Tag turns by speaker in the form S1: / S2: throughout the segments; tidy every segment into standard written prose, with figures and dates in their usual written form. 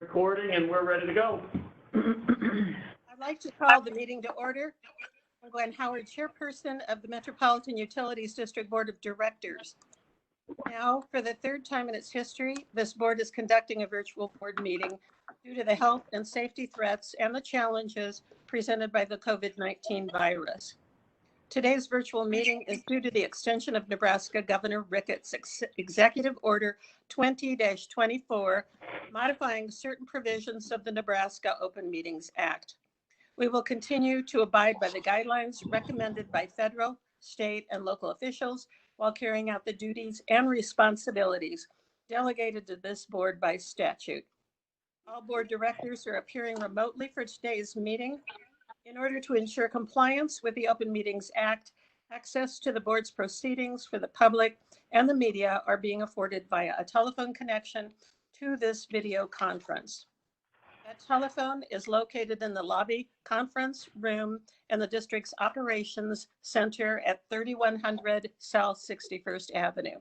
S1: Recording, and we're ready to go.
S2: I'd like to call the meeting to order. I'm Gwen Howard, Chairperson of the Metropolitan Utilities District Board of Directors. Now, for the third time in its history, this board is conducting a virtual board meeting due to the health and safety threats and the challenges presented by the COVID-19 virus. Today's virtual meeting is due to the extension of Nebraska Governor Ricketts' Executive Order 20-24, modifying certain provisions of the Nebraska Open Meetings Act. We will continue to abide by the guidelines recommended by federal, state, and local officials while carrying out the duties and responsibilities delegated to this board by statute. All board directors are appearing remotely for today's meeting. In order to ensure compliance with the Open Meetings Act, access to the board's proceedings for the public and the media are being afforded via a telephone connection to this video conference. That telephone is located in the lobby conference room in the district's operations center at 3100 South 61st Avenue.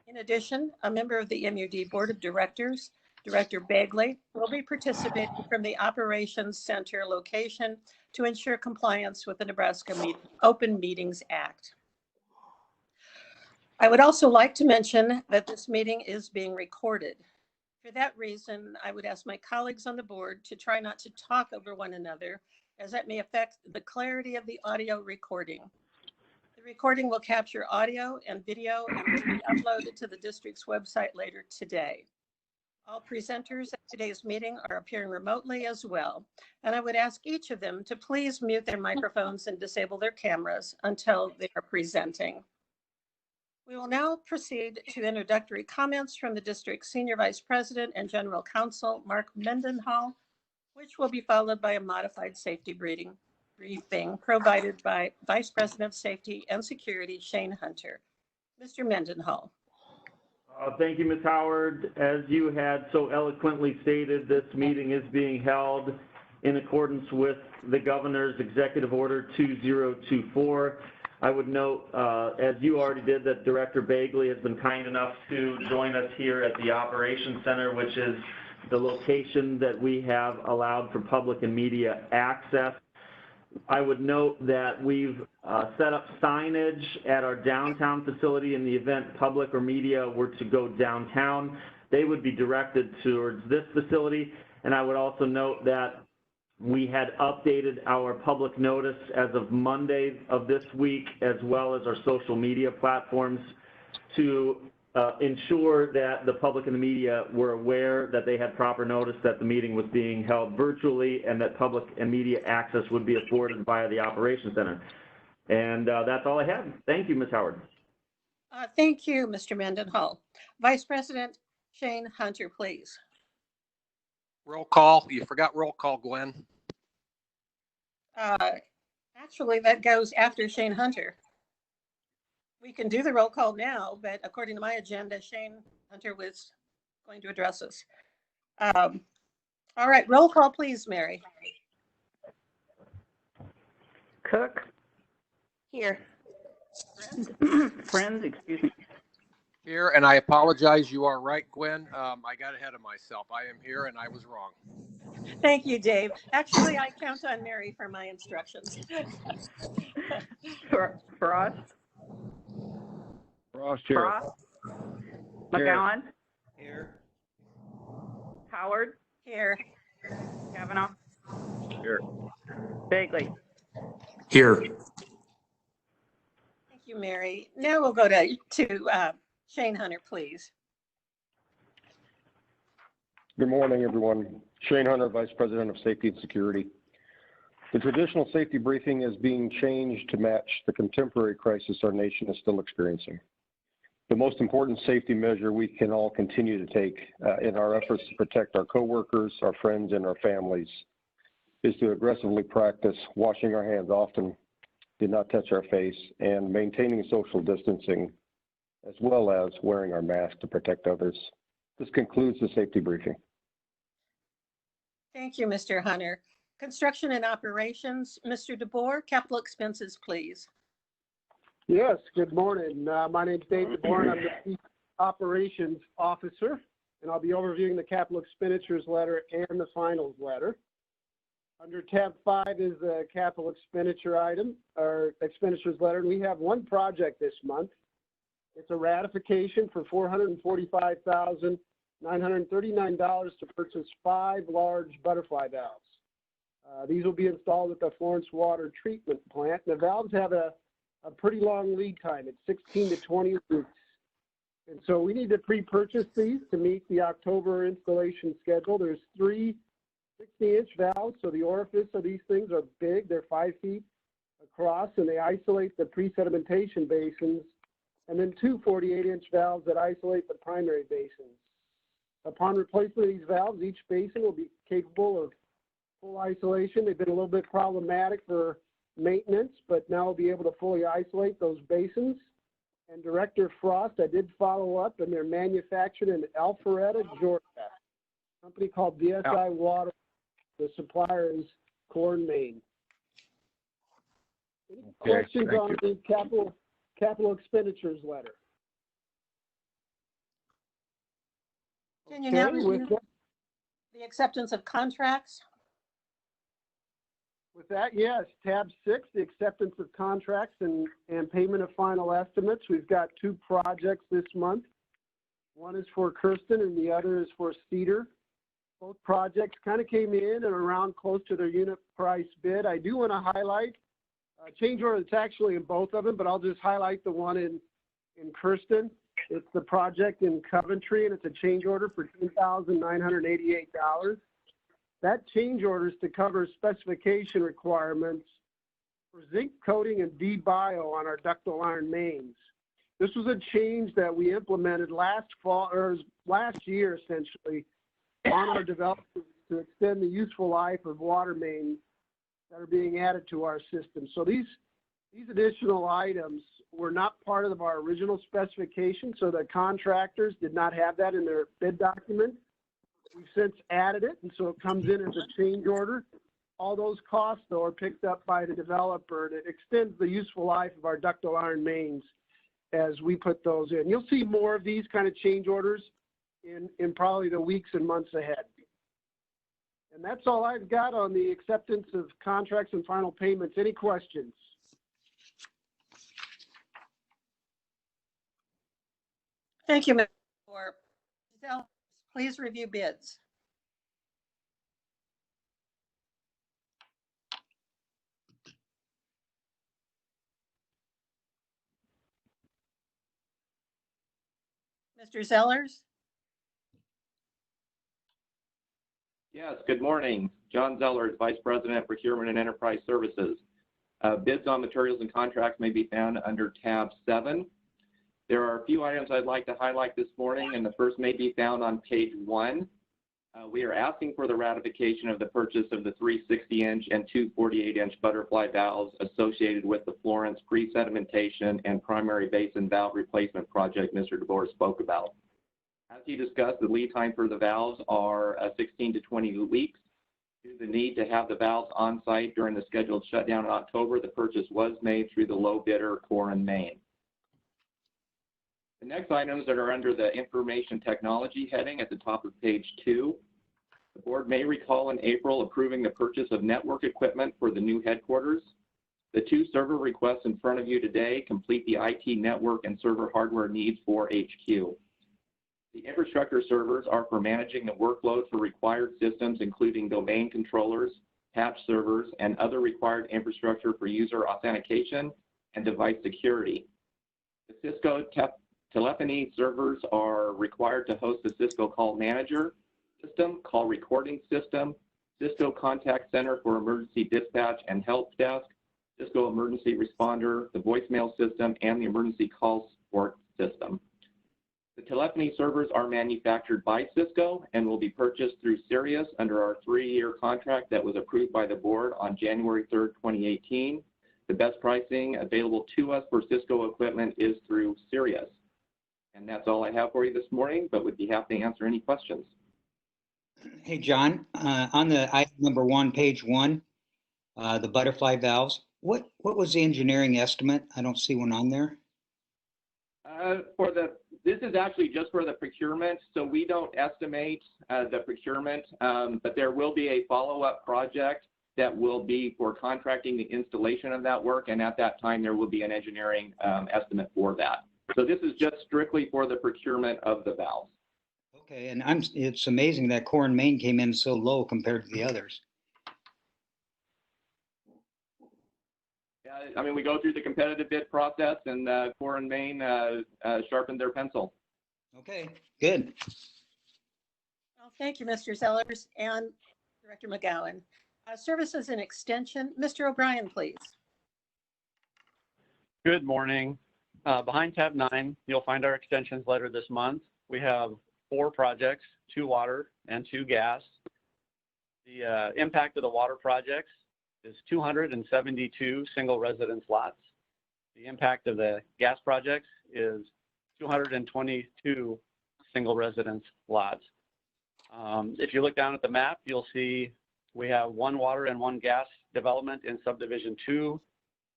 S2: In addition, a member of the MUD Board of Directors, Director Bagley, will be participating from the Operations Center location to ensure compliance with the Nebraska Open Meetings Act. I would also like to mention that this meeting is being recorded. For that reason, I would ask my colleagues on the board to try not to talk over one another, as that may affect the clarity of the audio recording. The recording will capture audio and video and will be uploaded to the district's website later today. All presenters at today's meeting are appearing remotely as well, and I would ask each of them to please mute their microphones and disable their cameras until they are presenting. We will now proceed to introductory comments from the district's Senior Vice President and General Counsel, Mark Mendenhall, which will be followed by a modified safety briefing provided by Vice President of Safety and Security, Shane Hunter. Mr. Mendenhall.
S1: Thank you, Ms. Howard. As you had so eloquently stated, this meeting is being held in accordance with the Governor's Executive Order 2024. I would note, as you already did, that Director Bagley has been kind enough to join us here at the Operations Center, which is the location that we have allowed for public and media access. I would note that we've set up signage at our downtown facility in the event public or media were to go downtown. They would be directed towards this facility. And I would also note that we had updated our public notice as of Monday of this week, as well as our social media platforms, to ensure that the public and the media were aware that they had proper notice that the meeting was being held virtually and that public and media access would be afforded via the Operations Center. And that's all I have. Thank you, Ms. Howard.
S2: Thank you, Mr. Mendenhall. Vice President Shane Hunter, please.
S3: Roll call. You forgot roll call, Gwen.
S2: Actually, that goes after Shane Hunter. We can do the roll call now, but according to my agenda, Shane Hunter was going to address us. All right, roll call, please, Mary.
S4: Cook. Here. Friends, excuse me.
S3: Here, and I apologize. You are right, Gwen. I got ahead of myself. I am here, and I was wrong.
S2: Thank you, Dave. Actually, I count on Mary for my instructions.
S4: Frost.
S5: Frost here.
S4: Frost. McGowan.
S5: Here.
S4: Howard.
S2: Here.
S4: Kavanaugh.
S5: Here.
S4: Bagley.
S5: Here.
S2: Thank you, Mary. Now we'll go to Shane Hunter, please.
S6: Good morning, everyone. Shane Hunter, Vice President of Safety and Security. The traditional safety briefing is being changed to match the contemporary crisis our nation is still experiencing. The most important safety measure we can all continue to take in our efforts to protect our coworkers, our friends, and our families is to aggressively practice washing our hands often, do not touch our face, and maintaining social distancing, as well as wearing our mask to protect others. This concludes the safety briefing.
S2: Thank you, Mr. Hunter. Construction and operations, Mr. DeBoer, capital expenses, please.
S7: Yes, good morning. My name is Dave DeBoer, and I'm the Chief Operations Officer. and I'll be overviewing the capital expenditures letter and the finals letter. Under tab 5 is the capital expenditure item, or expenditures letter, and we have one project this month. It's a ratification for $445,939 to purchase 5 large butterfly valves. These will be installed at the Florence Water Treatment Plant. The valves have a pretty long lead time. It's 16 to 20 weeks. And so we need to pre-purchase these to meet the October installation schedule. There's 3 60-inch valves, so the orifice of these things are big. They're 5 feet across, and they isolate the pre-sedimentation basins, and then 2 48-inch valves that isolate the primary basins. Upon replacement of these valves, each basin will be capable of full isolation. They've been a little bit problematic for maintenance, but now we'll be able to fully isolate those basins. And Director Frost, I did follow up, and they're manufactured in Alpharetta, Georgia. A company called BSI Water. The supplier is Corn, Maine. Any questions on the capital expenditures letter?
S2: Can you now
S7: Okay,
S2: review the acceptance of contracts?
S7: With that, yes, tab 6, the acceptance of contracts and payment of final estimates. We've got 2 projects this month. One is for Kirsten and the other is for Cedar. Both projects kind of came in and around close to their unit price bid. I do want to highlight a change order that's actually in both of them, but I'll just highlight the one in Kirsten. It's the project in Coventry, and it's a change order for $10,988. That change order is to cover specification requirements for zinc coating and D-bio on our ductile iron mains. This was a change that we implemented last year, essentially, on our development to extend the useful life of water mains that are being added to our system. So these additional items were not part of our original specification, so the contractors did not have that in their bid document. We've since added it, and so it comes in as a change order. All those costs, though, are picked up by the developer, and it extends the useful life of our ductile iron mains as we put those in. You'll see more of these kind of change orders in probably the weeks and months ahead. And that's all I've got on the acceptance of contracts and final payments. Any questions?
S2: Thank you, Ms. Moore. Please review bids. Mr. Zellers?
S5: Yes, good morning. John Zellers, Vice President, Procurement and Enterprise Services. Bids on materials and contracts may be found under tab 7. There are a few items I'd like to highlight this morning, and the first may be found on page 1. We are asking for the ratification of the purchase of the 3 60-inch and 2 48-inch butterfly valves associated with the Florence pre-sedimentation and primary basin valve replacement project Mr. DeBoer spoke about. As he discussed, the lead time for the valves are 16 to 20 weeks. Due to the need to have the valves on site during the scheduled shutdown in October, the purchase was made through the low bidder, Corn, Maine. The next items that are under the information technology heading at the top of page 2. The board may recall in April approving the purchase of network equipment for the new headquarters. The 2 server requests in front of you today complete the IT network and server hardware needs for HQ. The infrastructure servers are for managing the workload for required systems, including domain controllers, patch servers, and other required infrastructure for user authentication and device security. The Cisco telephony servers are required to host the Cisco Call Manager system, call recording system, Cisco Contact Center for emergency dispatch and help desk, Cisco Emergency Responder, the voicemail system, and the emergency call support system. The telephony servers are manufactured by Cisco and will be purchased through Sirius under our 3-year contract that was approved by the board on January 3rd, 2018. The best pricing available to us for Cisco equipment is through Sirius. And that's all I have for you this morning, but would be happy to answer any questions.
S8: Hey, John, on the item number 1, page 1, the butterfly valves, what was the engineering estimate? I don't see one on there.
S5: For the This is actually just for the procurement, so we don't estimate the procurement, but there will be a follow-up project that will be for contracting the installation of that work, and at that time there will be an engineering estimate for that. So this is just strictly for the procurement of the valves.
S8: Okay, and it's amazing that Core and Main came in so low compared to the others.
S5: Yeah, I mean, we go through the competitive bid process, and Core and Main sharpened their pencil.
S8: Okay, good.
S2: Well, thank you, Mr. Zellers and Director McGowan. Services and Extension, Mr. O'Brien, please.
S9: Good morning. Behind tab 9, you'll find our extensions letter this month. We have 4 projects, 2 water and 2 gas. The impact of the water projects is 272 single residence lots. The impact of the gas projects is 222 single residence lots. If you look down at the map, you'll see we have 1 water and 1 gas development in subdivision 2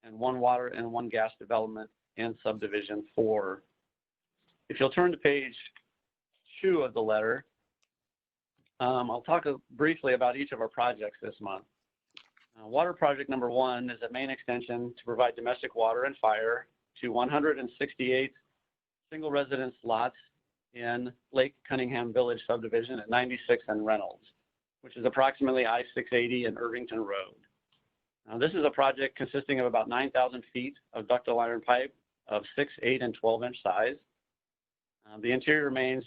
S9: and 1 water and 1 gas development in subdivision 4. If you'll turn to page 2 of the letter, I'll talk briefly about each of our projects this month. Water project number 1 is a main extension to provide domestic water and fire to 168 single residence lots in Lake Cunningham Village subdivision at 96 and Reynolds, which is approximately I-680 and Irvington Road. This is a project consisting of about 9,000 feet of ductile iron pipe of 6, 8, and 12-inch size. The interior mains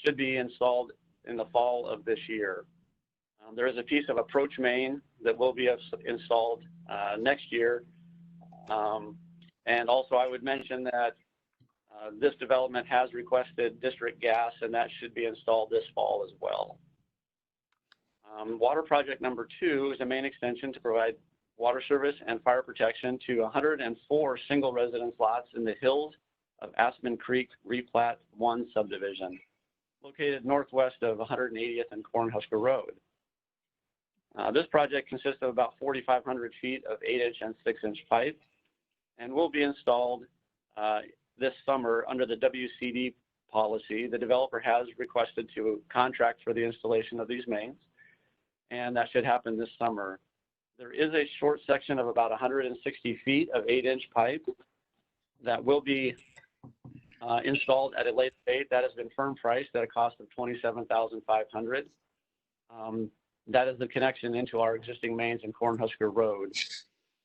S9: should be installed in the fall of this year. There is a piece of approach main that will be installed next year. And also I would mention that this development has requested district gas, and that should be installed this fall as well. Water project number 2 is a main extension to provide water service and fire protection to 104 single residence lots in the hills of Aspen Creek Replat 1 subdivision, located northwest of 180th and Cornhusker Road. This project consists of about 4,500 feet of 8-inch and 6-inch pipe and will be installed this summer under the WCD policy. The developer has requested to contract for the installation of these mains, and that should happen this summer. There is a short section of about 160 feet of 8-inch pipe that will be installed at a later date. That has been firm priced at a cost of $27,500. That is the connection into our existing mains in Cornhusker Road.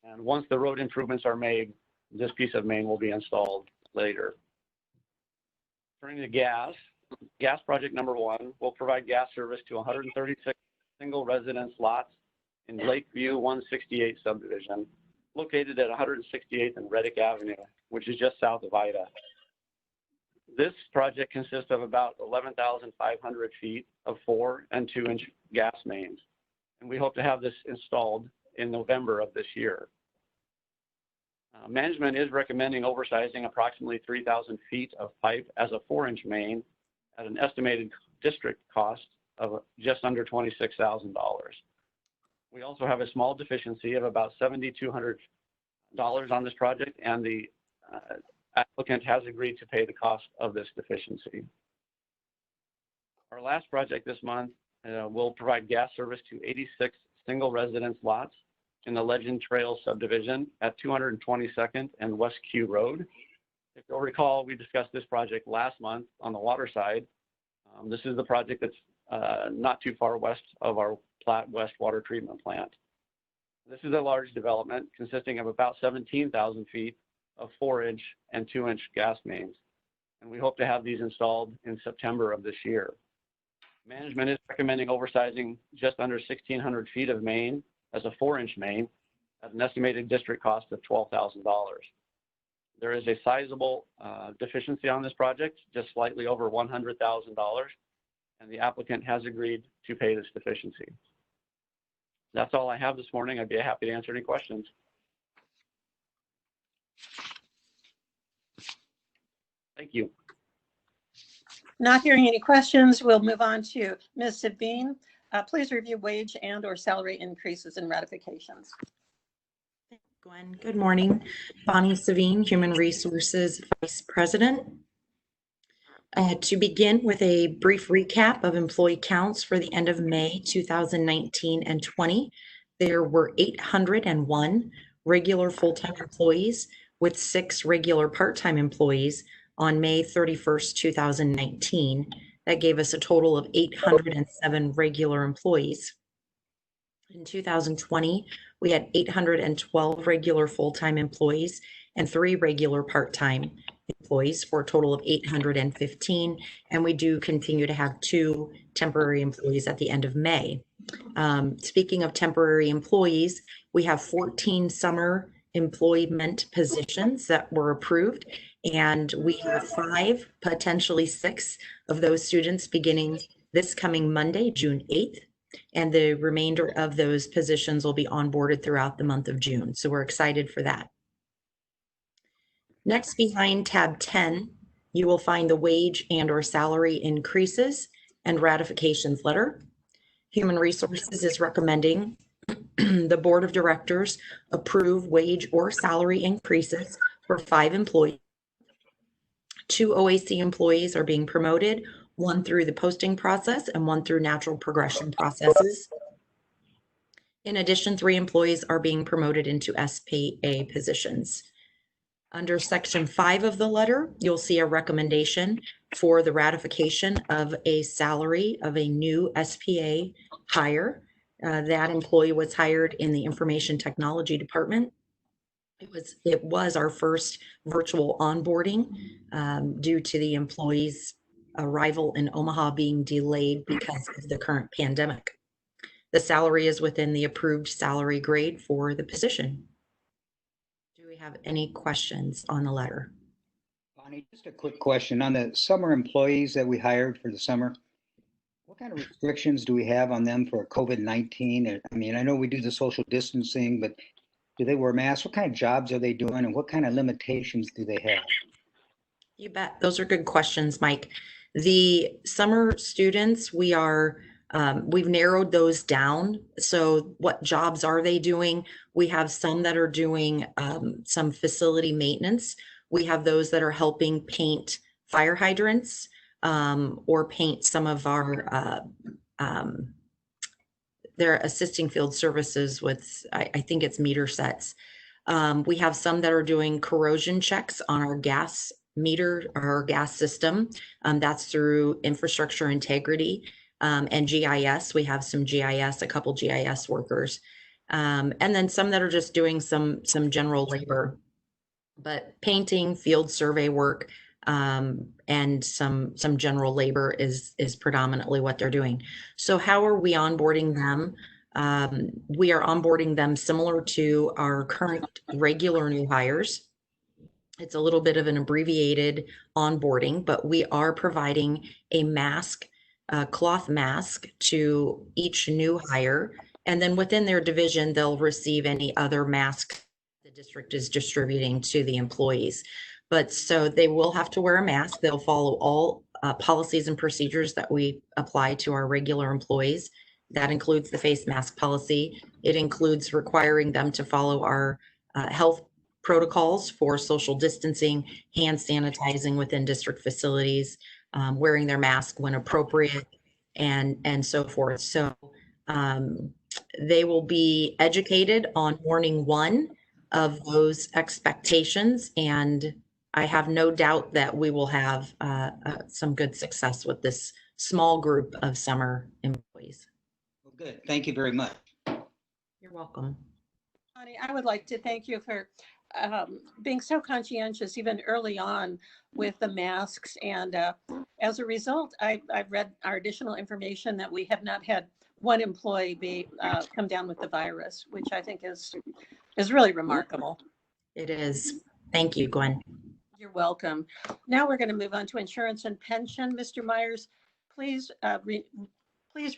S9: And once the road improvements are made, this piece of main will be installed later. Turning to gas project number 1 will provide gas service to 136 single residence lots in Lakeview 168 subdivision, located at 168th and Reddick Avenue, which is just south of Ida. This project consists of about 11,500 feet of 4 and 2-inch gas mains, and we hope to have this installed in November of this year. Management is recommending oversizing approximately 3,000 feet of pipe as a 4-inch main at an estimated district cost of just under $26,000. We also have a small deficiency of about $7,200 on this project, and the applicant has agreed to pay the cost of this deficiency. Our last project this month will provide gas service to 86 single residence lots in the Legend Trail subdivision at 222nd and West Q Road. If you'll recall, we discussed this project last month on the water side. This is the project that's not too far west of our Platte West water treatment plant. This is a large development consisting of about 17,000 feet of 4-inch and 2-inch gas mains, and we hope to have these installed in September of this year. Management is recommending oversizing just under 1,600 feet of main as a 4-inch main at an estimated district cost of $12,000. There is a sizable deficiency on this project, just slightly over $100,000, and the applicant has agreed to pay this deficiency. That's all I have this morning. I'd be happy to answer any questions. Thank you.
S2: Not hearing any questions, we'll move on to Ms. Sabine. Please review wage and/or salary increases and ratifications.
S10: Gwen, good morning. Bonnie Savine, Human Resources Vice President. To begin with a brief recap of employee counts for the end of May 2019 and 20, there were 801 regular full-time employees with 6 regular part-time employees on May 31st, 2019. That gave us a total of 807 regular employees. In 2020, we had 812 regular full-time employees and 3 regular part-time employees for a total of 815. And we do continue to have 2 temporary employees at the end of May. Speaking of temporary employees, we have 14 summer employment positions that were approved, and we have 5, potentially 6 of those students beginning this coming Monday, June 8th. And the remainder of those positions will be onboarded throughout the month of June. So we're excited for that. Next, behind tab 10, you will find the wage and/or salary increases and ratifications letter. Human Resources is recommending the Board of Directors approve wage or salary increases for 5 employees. 2 OAC employees are being promoted, 1 through the posting process and 1 through natural progression processes. In addition, 3 employees are being promoted into SPA positions. Under section 5 of the letter, you'll see a recommendation for the ratification of a salary of a new SPA hire. That employee was hired in the information technology department. It was our first virtual onboarding due to the employee's arrival in Omaha being delayed because of the current pandemic. The salary is within the approved salary grade for the position. Do we have any questions on the letter?
S8: Bonnie, just a quick question on the summer employees that we hired for the summer. What kind of restrictions do we have on them for COVID-19? I mean, I know we do the social distancing, but do they wear masks? What kind of jobs are they doing, and what kind of limitations do they have?
S10: You bet. Those are good questions, Mike. The summer students, we've narrowed those down. So what jobs are they doing? We have some that are doing some facility maintenance. We have those that are helping paint fire hydrants or paint some of our, they're assisting field services with, I think it's meter sets. We have some that are doing corrosion checks on our gas meter, our gas system. That's through infrastructure integrity and GIS. We have some GIS, a couple GIS workers. And then some that are just doing some general labor, but painting, field survey work, and some general labor is predominantly what they're doing. So how are we onboarding them? We are onboarding them similar to our current regular new hires. It's a little bit of an abbreviated onboarding, but we are providing a mask, a cloth mask to each new hire. And then within their division, they'll receive any other masks the district is distributing to the employees. But so they will have to wear a mask. They'll follow all policies and procedures that we apply to our regular employees. That includes the face mask policy. It includes requiring them to follow our health protocols for social distancing, hand sanitizing within district facilities, wearing their mask when appropriate, and so forth. So they will be educated on morning 1 of those expectations, and I have no doubt that we will have some good success with this small group of summer employees.
S8: Well, good. Thank you very much.
S10: You're welcome.
S2: Bonnie, I would like to thank you for being so conscientious even early on with the masks. And as a result, I've read our additional information that we have not had one employee come down with the virus, which I think is really remarkable.
S10: It is. Thank you, Gwen.
S2: You're welcome. Now we're going to move on to insurance and pension. Mr. Myers, please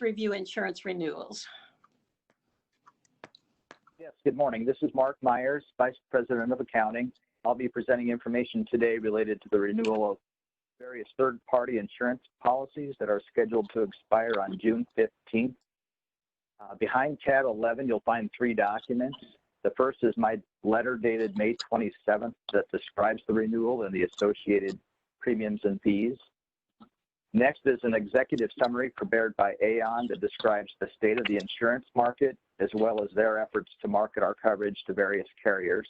S2: review insurance renewals.
S11: Yes, good morning. This is Mark Myers, Vice President of Accounting. I'll be presenting information today related to the renewal of various third-party insurance policies that are scheduled to expire on June 15th. Behind tab 11, you'll find 3 documents. The first is my letter dated May 27th that describes the renewal and the associated premiums and fees. Next is an executive summary prepared by Aon that describes the state of the insurance market, as well as their efforts to market our coverage to various carriers.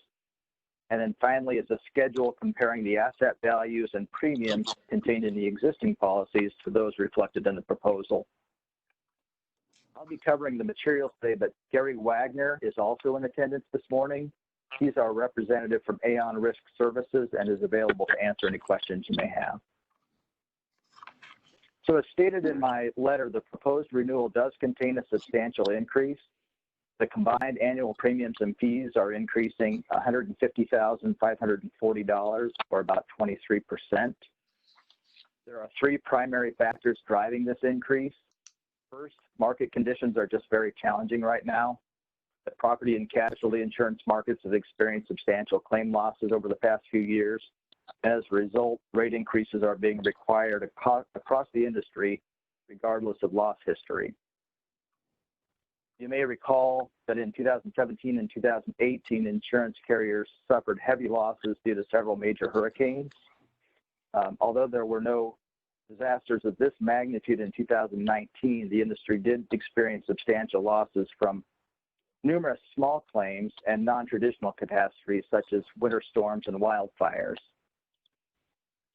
S11: And then finally is a schedule comparing the asset values and premiums contained in the existing policies to those reflected in the proposal. I'll be covering the materials today, but Gary Wagner is also in attendance this morning. He's our representative from Aon Risk Services and is available to answer any questions you may have. So as stated in my letter, the proposed renewal does contain a substantial increase. The combined annual premiums and fees are increasing $150,540, or about 23%. There are three primary factors driving this increase. First, market conditions are just very challenging right now. The property and casualty insurance markets have experienced substantial claim losses over the past few years. As a result, rate increases are being required across the industry, regardless of loss history. You may recall that in 2017 and 2018, insurance carriers suffered heavy losses due to several major hurricanes. Although there were no disasters of this magnitude in 2019, the industry did experience substantial losses from numerous small claims and non-traditional catastrophes such as winter storms and wildfires.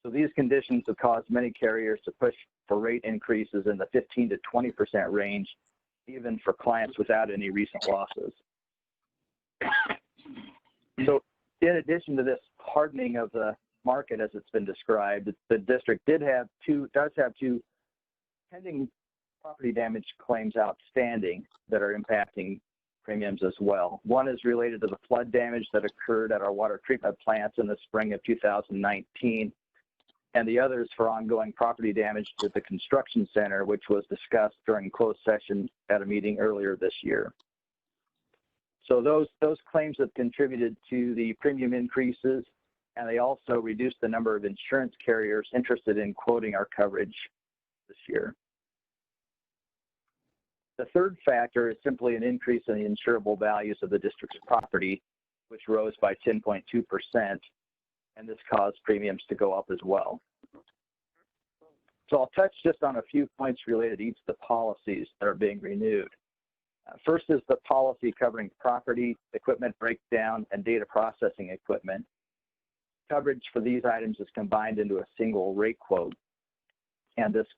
S11: So these conditions have caused many carriers to push for rate increases in the 15 to 20% range, even for clients without any recent losses. So in addition to this hardening of the market as it's been described, the district does have two pending property damage claims outstanding that are impacting premiums as well. One is related to the flood damage that occurred at our water treatment plants in the spring of 2019. And the other is for ongoing property damage to the construction center, which was discussed during closed session at a meeting earlier this year. So those claims have contributed to the premium increases, and they also reduced the number of insurance carriers interested in quoting our coverage this year. The third factor is simply an increase in the insurable values of the district's property, which rose by 10.2%. And this caused premiums to go up as well. So I'll touch just on a few points related to each of the policies that are being renewed. First is the policy covering property, equipment breakdown, and data processing equipment. Coverage for these items is combined into a single rate quote. And this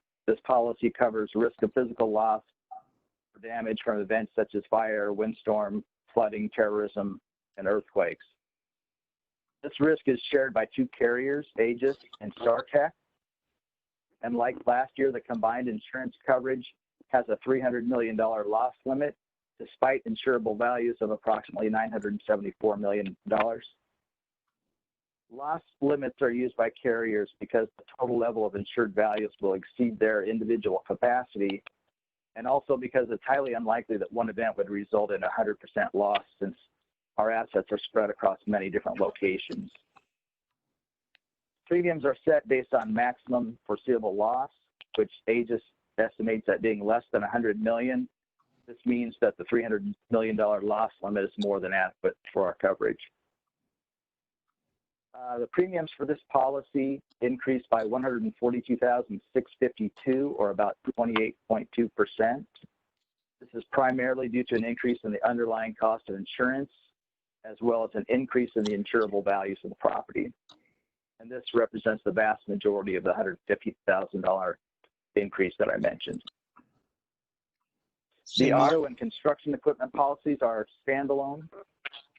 S11: policy covers risk of physical loss or damage from events such as fire, windstorm, flooding, terrorism, and earthquakes. This risk is shared by two carriers, Aegis and StarTech. And like last year, the combined insurance coverage has a $300 million loss limit, despite insurable values of approximately $974 million. Loss limits are used by carriers because the total level of insured values will exceed their individual capacity, and also because it's highly unlikely that one event would result in 100% loss, since our assets are spread across many different locations. Premiums are set based on maximum foreseeable loss, which Aegis estimates at being less than $100 million. This means that the $300 million loss limit is more than adequate for our coverage. The premiums for this policy increased by $142,652, or about 28.2%. This is primarily due to an increase in the underlying cost of insurance, as well as an increase in the insurable values of the property. And this represents the vast majority of the $150,000 increase that I mentioned. The auto and construction equipment policies are standalone.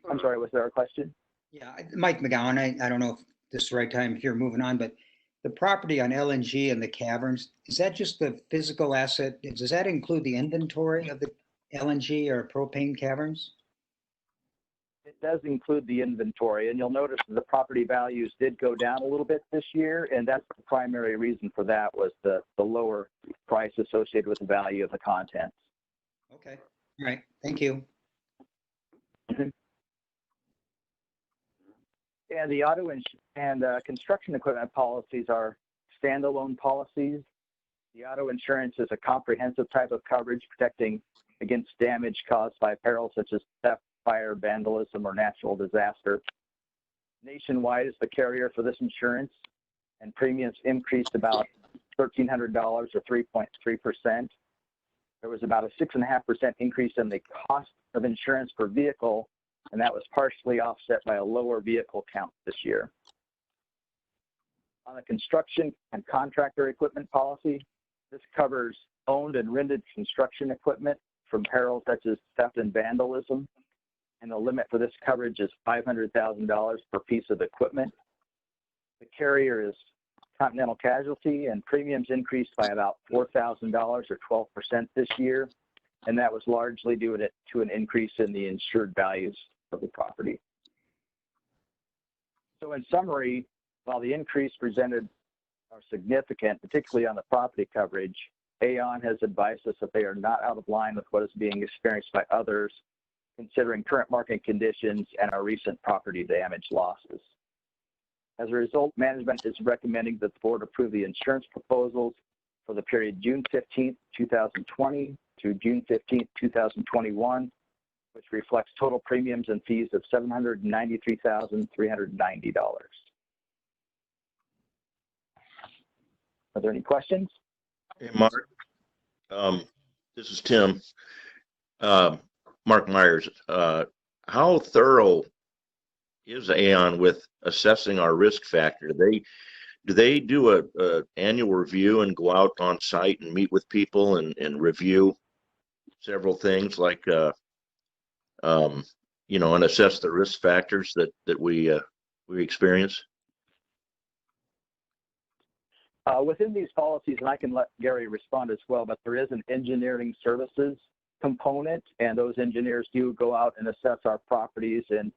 S11: I'm sorry, was there a question?
S8: Yeah, Mike McGowan, I don't know if this is the right time here moving on, but the property on LNG and the caverns, is that just the physical asset? Does that include the inventory of the LNG or propane caverns?
S11: It does include the inventory, and you'll notice that the property values did go down a little bit this year, and that's the primary reason for that was the lower price associated with the value of the contents.
S8: Okay, all right, thank you.
S11: And the auto and construction equipment policies are standalone policies. The auto insurance is a comprehensive type of coverage protecting against damage caused by perils such as theft, fire, vandalism, or natural disaster. Nationwide is the carrier for this insurance, and premiums increased about $1,300 or 3.3%. There was about a 6.5% increase in the cost of insurance per vehicle, and that was partially offset by a lower vehicle count this year. On the construction and contractor equipment policy, this covers owned and rented construction equipment from perils such as theft and vandalism, and the limit for this coverage is $500,000 per piece of equipment. The carrier is Continental Casualty, and premiums increased by about $4,000 or 12% this year, and that was largely due to an increase in the insured values of the property. So in summary, while the increase presented are significant, particularly on the property coverage, Aon has advised us that they are not out of line with what is being experienced by others, considering current market conditions and our recent property damage losses. As a result, management is recommending that the board approve the insurance proposals for the period June 15th, 2020 through June 15th, 2021, which reflects total premiums and fees of $793,390. Are there any questions?
S12: Hey, Mark. This is Tim. Mark Myers. How thorough is Aon with assessing our risk factor? Do they do a annual review and go out on site and meet with people and review several things like and assess the risk factors that we experience?
S11: Within these policies, and I can let Gary respond as well, but there is an engineering services component, and those engineers do go out and assess our properties and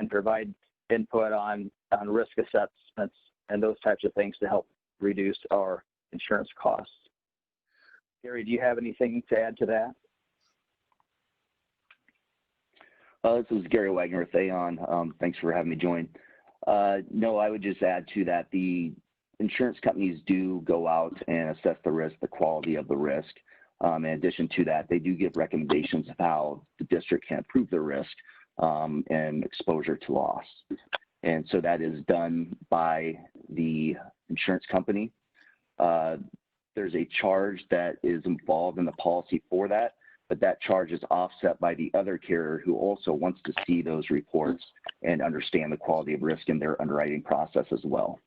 S11: provide input on risk assessments and those types of things to help reduce our insurance costs. Gary, do you have anything to add to that?
S13: This is Gary Wagner with Aon. Thanks for having me join. No, I would just add to that the insurance companies do go out and assess the risk, the quality of the risk. In addition to that, they do give recommendations of how the district can improve the risk and exposure to loss. And so that is done by the insurance company. There's a charge that is involved in the policy for that, but that charge is offset by the other carrier who also wants to see those reports and understand the quality of risk in their underwriting process as well.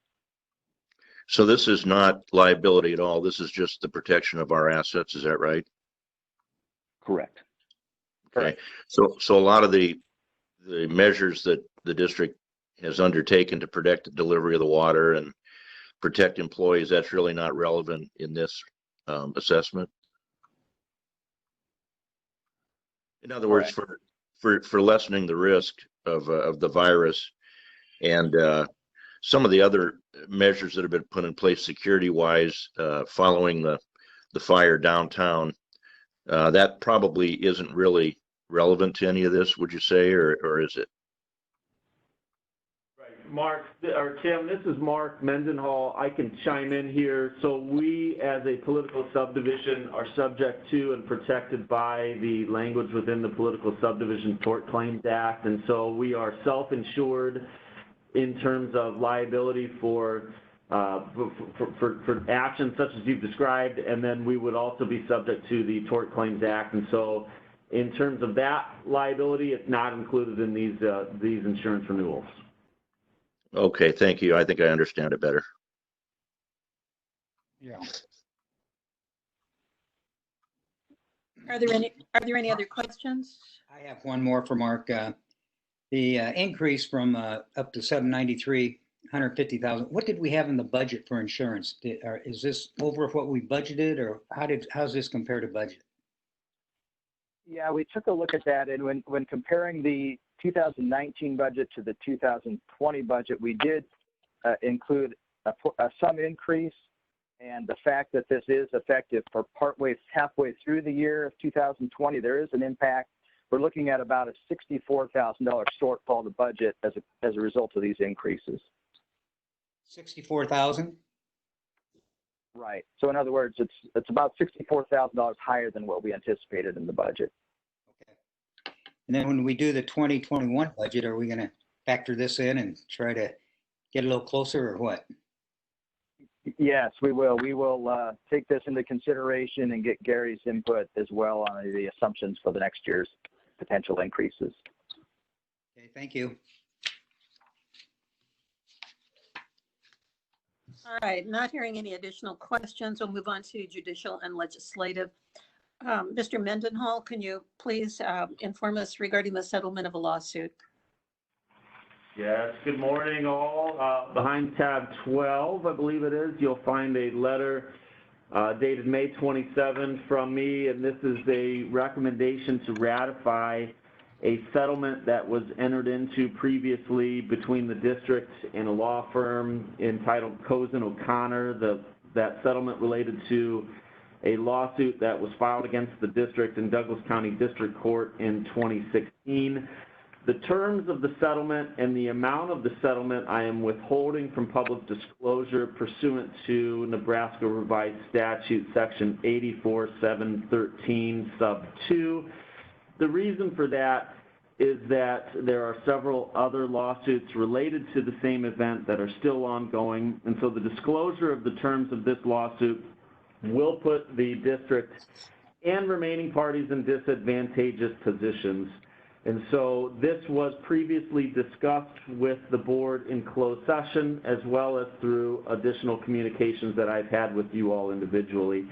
S12: So this is not liability at all. This is just the protection of our assets. Is that right?
S13: Correct.
S12: Okay. So a lot of the measures that the district has undertaken to protect the delivery of the water and protect employees, that's really not relevant in this assessment. In other words, for lessening the risk of the virus and some of the other measures that have been put in place security-wise following the fire downtown, that probably isn't really relevant to any of this, would you say, or is it?
S1: Right, Mark, or Tim, this is Mark Mendenhall. I can chime in here. So we, as a political subdivision, are subject to and protected by the language within the Political Subdivision Tort Claims Act, and so we are self-insured in terms of liability for actions such as you've described, and then we would also be subject to the Tort Claims Act. And so in terms of that liability, it's not included in these insurance renewals.
S12: Okay, thank you. I think I understand it better.
S8: Yeah.
S2: Are there any other questions?
S8: I have one more for Mark. The increase from up to 793, 150,000. What did we have in the budget for insurance? Is this over what we budgeted, or how's this compare to budget?
S11: Yeah, we took a look at that, and when comparing the 2019 budget to the 2020 budget, we did include some increase, and the fact that this is effective for halfway through the year of 2020, there is an impact. We're looking at about a $64,000 shortfall to budget as a result of these increases.
S8: 64,000?
S11: Right. So in other words, it's about $64,000 higher than what we anticipated in the budget.
S8: Okay. And then when we do the 2021 budget, are we going to factor this in and try to get a little closer, or what?
S11: Yes, we will. We will take this into consideration and get Gary's input as well on the assumptions for the next year's potential increases.
S8: Okay, thank you.
S2: All right, not hearing any additional questions, we'll move on to judicial and legislative. Mr. Mendenhall, can you please inform us regarding the settlement of a lawsuit?
S1: Yes, good morning all. Behind tab 12, I believe it is, you'll find a letter dated May 27 from me, and this is a recommendation to ratify a settlement that was entered into previously between the district and a law firm entitled Cozen O'Connor. That settlement related to a lawsuit that was filed against the district in Douglas County District Court in 2016. The terms of the settlement and the amount of the settlement I am withholding from public disclosure pursuant to Nebraska Revised Statute Section 84713 sub 2. The reason for that is that there are several other lawsuits related to the same event that are still ongoing, and so the disclosure of the terms of this lawsuit will put the district and remaining parties in disadvantageous positions. And so this was previously discussed with the board in closed session, as well as through additional communications that I've had with you all individually.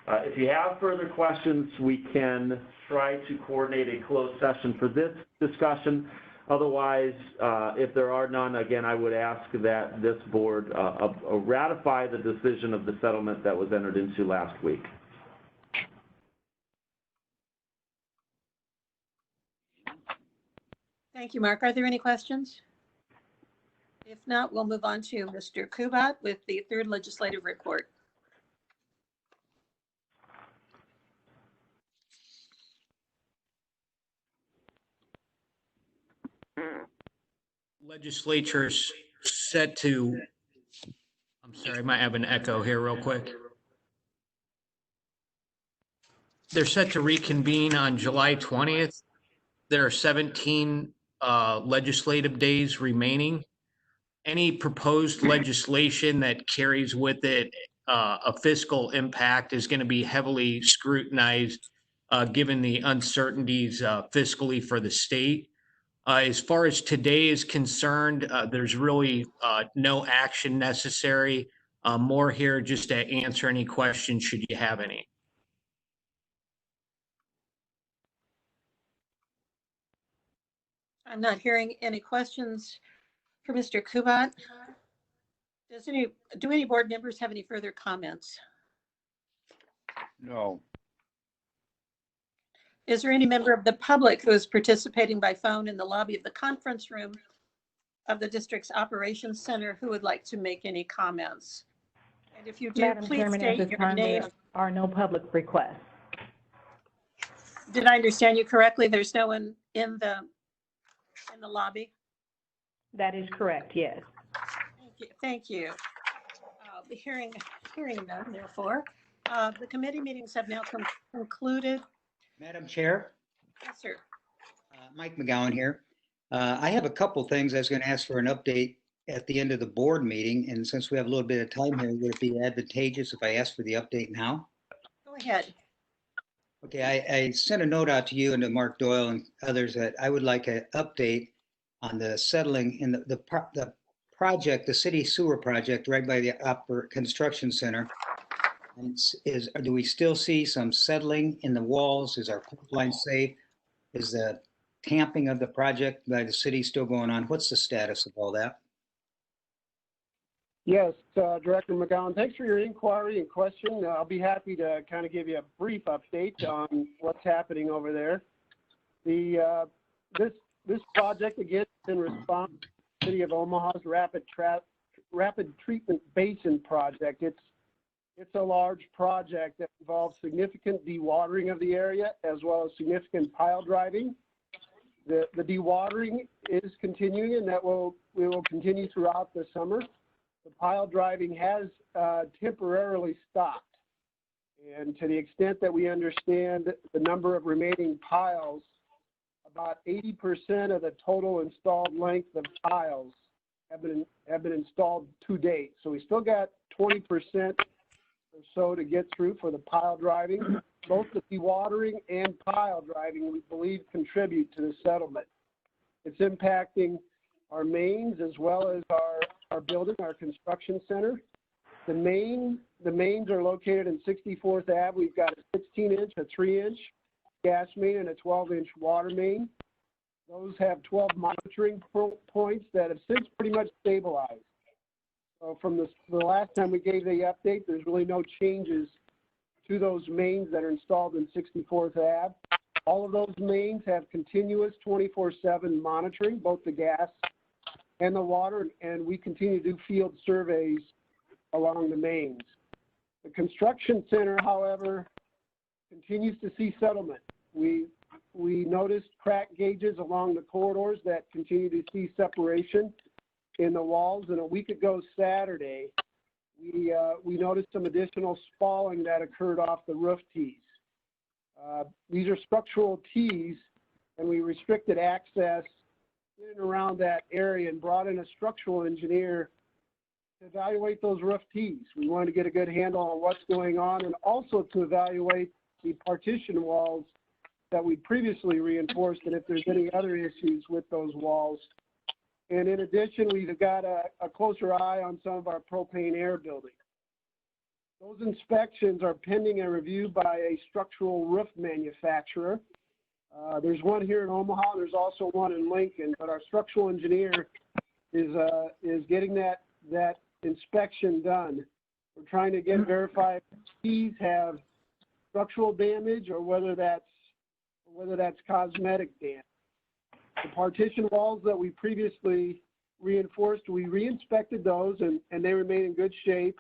S1: If you have further questions, we can try to coordinate a closed session for this discussion. Otherwise, if there are none, again, I would ask that this board ratify the decision of the settlement that was entered into last week.
S2: Thank you, Mark. Are there any questions? If not, we'll move on to Mr. Kubat with the third legislative report.
S14: Legislature's set to, I'm sorry, I might have an echo here real quick. They're set to reconvene on July 20th. There are 17 legislative days remaining. Any proposed legislation that carries with it a fiscal impact is going to be heavily scrutinized given the uncertainties fiscally for the state. As far as today is concerned, there's really no action necessary. More here just to answer any questions should you have any.
S2: I'm not hearing any questions for Mr. Kubat. Do any board members have any further comments?
S8: No.
S2: Is there any member of the public who is participating by phone in the lobby of the conference room of the district's operations center who would like to make any comments? And if you do,
S4: Madam
S2: please
S4: Chairman, at
S2: state
S4: this
S2: your
S4: time,
S2: name.
S4: there are no public requests.
S2: Did I understand you correctly? There's no one in the lobby?
S4: That is correct, yes.
S2: Thank you. Hearing none, therefore, the committee meetings have now concluded.
S8: Madam Chair,
S2: Yes, sir.
S8: Mike McGowan here. I have a couple things I was going to ask for an update at the end of the board meeting. And since we have a little bit of time here, would it be advantageous if I ask for the update now?
S2: Go ahead.
S8: Okay, I sent a note out to you and to Mark Doyle and others that I would like an update on the settling in the project, the city sewer project right by the upper construction center. And do we still see some settling in the walls? Is our pipeline safe? Is the tamping of the project by the city still going on? What's the status of all that?
S7: Yes, Director McGowan, thanks for your inquiry and question. I'll be happy to kind of give you a brief update on what's happening over there. This project, again, is in response to the City of Omaha's Rapid Treatment Basin Project. It's a large project that involves significant dewatering of the area as well as significant pile driving. The dewatering is continuing, and we will continue throughout the summer. The pile driving has temporarily stopped. And to the extent that we understand the number of remaining piles, about 80% of the total installed length of piles have been installed to date. So we still got 20% or so to get through for the pile driving. Both the dewatering and pile driving, we believe, contribute to the settlement. It's impacting our mains as well as our building, our construction center. The mains are located in 64th Ave. We've got a 16-inch, a 3-inch gas main, and a 12-inch water main. Those have 12 monitoring points that have since pretty much stabilized. So from the last time we gave the update, there's really no changes to those mains that are installed in 64th Ave. All of those mains have continuous 24/7 monitoring, both the gas and the water, and we continue to do field surveys along the mains. The construction center, however, continues to see settlement. We noticed crack gauges along the corridors that continue to see separation in the walls, and a week ago Saturday, we noticed some additional spalling that occurred off the roof tees. These are structural tees, and we restricted access in and around that area and brought in a structural engineer to evaluate those roof tees. We wanted to get a good handle on what's going on and also to evaluate the partition walls that we previously reinforced and if there's any other issues with those walls. And in addition, we've got a closer eye on some of our propane air buildings. Those inspections are pending a review by a structural roof manufacturer. There's one here in Omaha. There's also one in Lincoln, but our structural engineer is getting that inspection done. We're trying to get verified if these have structural damage or whether that's cosmetic damage. The partition walls that we previously reinforced, we re-inspected those and they remain in good shape.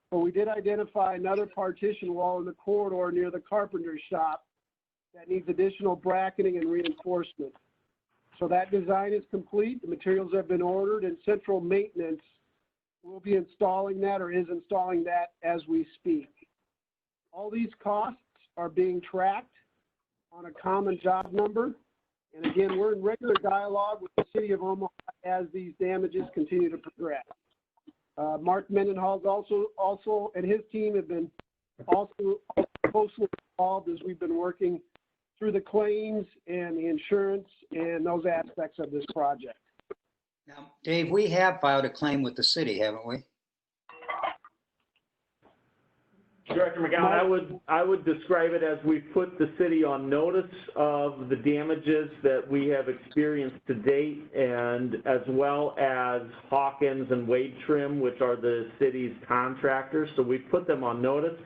S7: But we did identify another partition wall in the corridor near the carpenter shop that needs additional bracketing and reinforcement. So that design is complete. The materials have been ordered, and central maintenance will be installing that or is installing that as we speak. All these costs are being tracked on a common job number. And again, we're in regular dialogue with the city of Omaha as these damages continue to progress. Mark Mendenhall's also and his team have been also closely involved as we've been working through the claims and the insurance and those aspects of this project.
S8: Now, Dave, we have filed a claim with the city, haven't we?
S1: Director McGowan, I would describe it as we've put the city on notice of the damages that we have experienced to date, and as well as Hawkins and Wade Trim, which are the city's contractors. So we've put them on notice.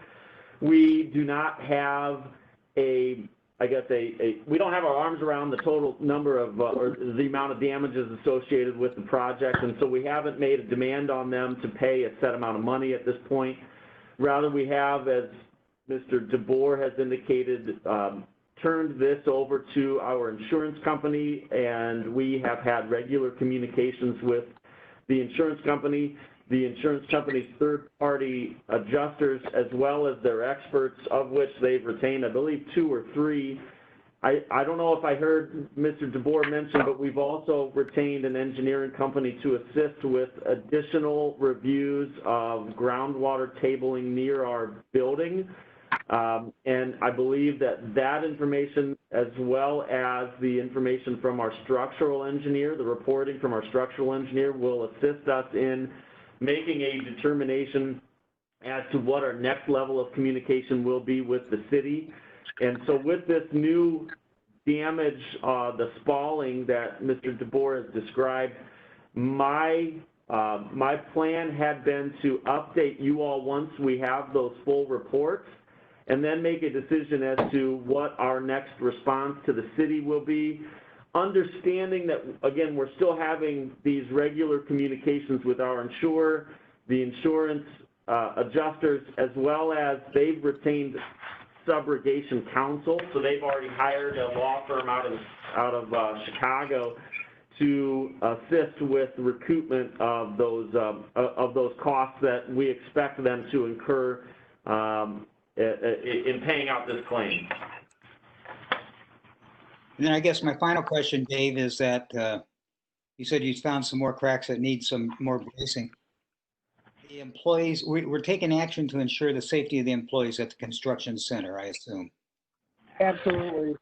S1: We do not have we don't have our arms around the total number of, or the amount of damages associated with the project, and so we haven't made a demand on them to pay a set amount of money at this point. Rather, we have, as Mr. DeBoer has indicated, turned this over to our insurance company, and we have had regular communications with the insurance company. The insurance company's third-party adjusters, as well as their experts, of which they've retained, I believe, 2 or 3. I don't know if I heard Mr. DeBoer mention, but we've also retained an engineering company to assist with additional reviews of groundwater tabling near our building. And I believe that information, as well as the information from our structural engineer, the reporting from our structural engineer, will assist us in making a determination as to what our next level of communication will be with the city. And so with this new damage, the spalling that Mr. DeBoer has described, my plan had been to update you all once we have those full reports, and then make a decision as to what our next response to the city will be. Understanding that, again, we're still having these regular communications with our insurer, the insurance adjusters, as well as they've retained subrogation counsel. So they've already hired a law firm out of Chicago to assist with recoupment of those costs that we expect them to incur in paying out this claim.
S8: And then I guess my final question, Dave, is that You said you found some more cracks that need some more bracing. The employees, we're taking action to ensure the safety of the employees at the construction center, I assume.
S7: Absolutely.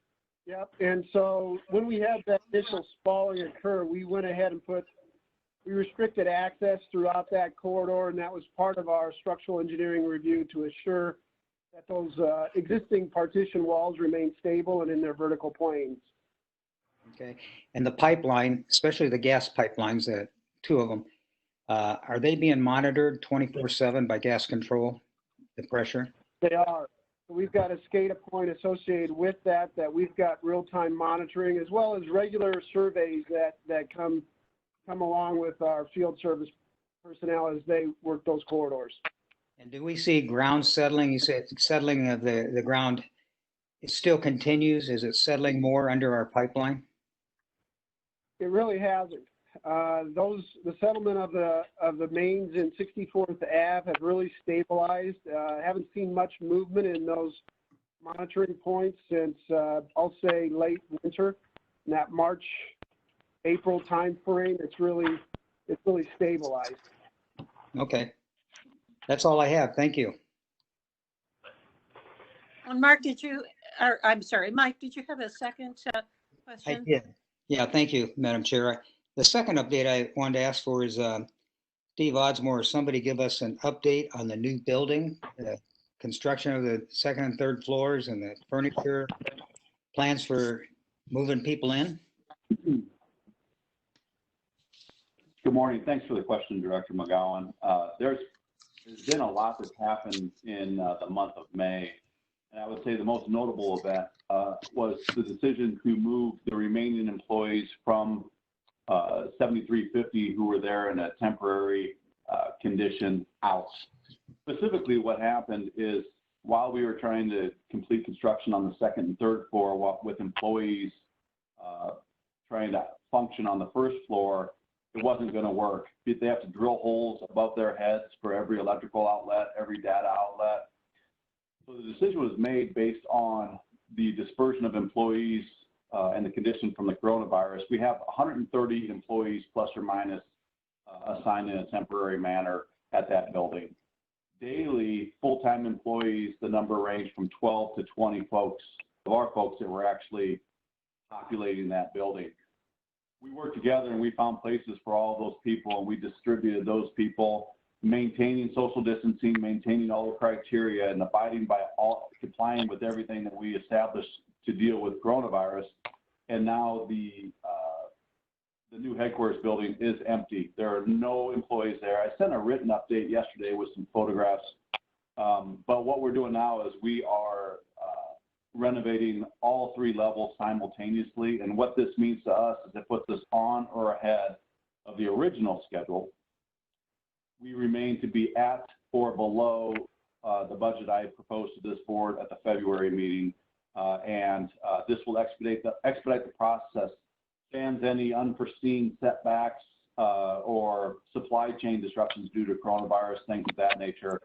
S7: Yep. And so when we had that initial spalling occur, we went ahead and we restricted access throughout that corridor, and that was part of our structural engineering review to assure that those existing partition walls remain stable and in their vertical planes.
S8: Okay. And the pipeline, especially the gas pipelines, two of them, are they being monitored 24/7 by gas control, the pressure?
S7: They are. We've got a SCADA point associated with that we've got real-time monitoring, as well as regular surveys that come along with our field service personnel as they work those corridors.
S8: And do we see ground settling? You said settling of the ground, it still continues? Is it settling more under our pipeline?
S7: It really hasn't. The settlement of the mains in 64th Ave have really stabilized. Haven't seen much movement in those monitoring points since I'll say late winter. In that March, April timeframe, it's really stabilized.
S8: Okay, that's all I have. Thank you.
S2: And Mark, I'm sorry, Mike, did you have a second question?
S8: I did. Yeah, thank you, Madam Chair. The second update I wanted to ask for is Steve Oddsmore, somebody give us an update on the new building, the construction of the second and third floors and the furniture, plans for moving people in?
S15: Good morning. Thanks for the question, Director McGowan. There's been a lot that's happened in the month of May. And I would say the most notable event was the decision to move the remaining employees from 7350 who were there in a temporary condition out. Specifically, what happened is while we were trying to complete construction on the second and third floor with employees trying to function on the first floor, it wasn't going to work. They have to drill holes above their heads for every electrical outlet, every data outlet. So the decision was made based on the dispersion of employees and the condition from the coronavirus. We have 130 employees plus or minus assigned in a temporary manner at that building. Daily, full-time employees, the number ranged from 12 to 20 folks, of our folks that were actually populating that building. We worked together and we found places for all those people, and we distributed those people, maintaining social distancing, maintaining all the criteria, and complying with everything that we established to deal with coronavirus. And now the new headquarters building is empty. There are no employees there. I sent a written update yesterday with some photographs. But what we're doing now is we are renovating all three levels simultaneously. And what this means to us is it puts us on or ahead of the original schedule. We remain to be at or below the budget I proposed to this board at the February meeting. And this will expedite the process, sans any unforeseen setbacks or supply chain disruptions due to coronavirus, things of that nature,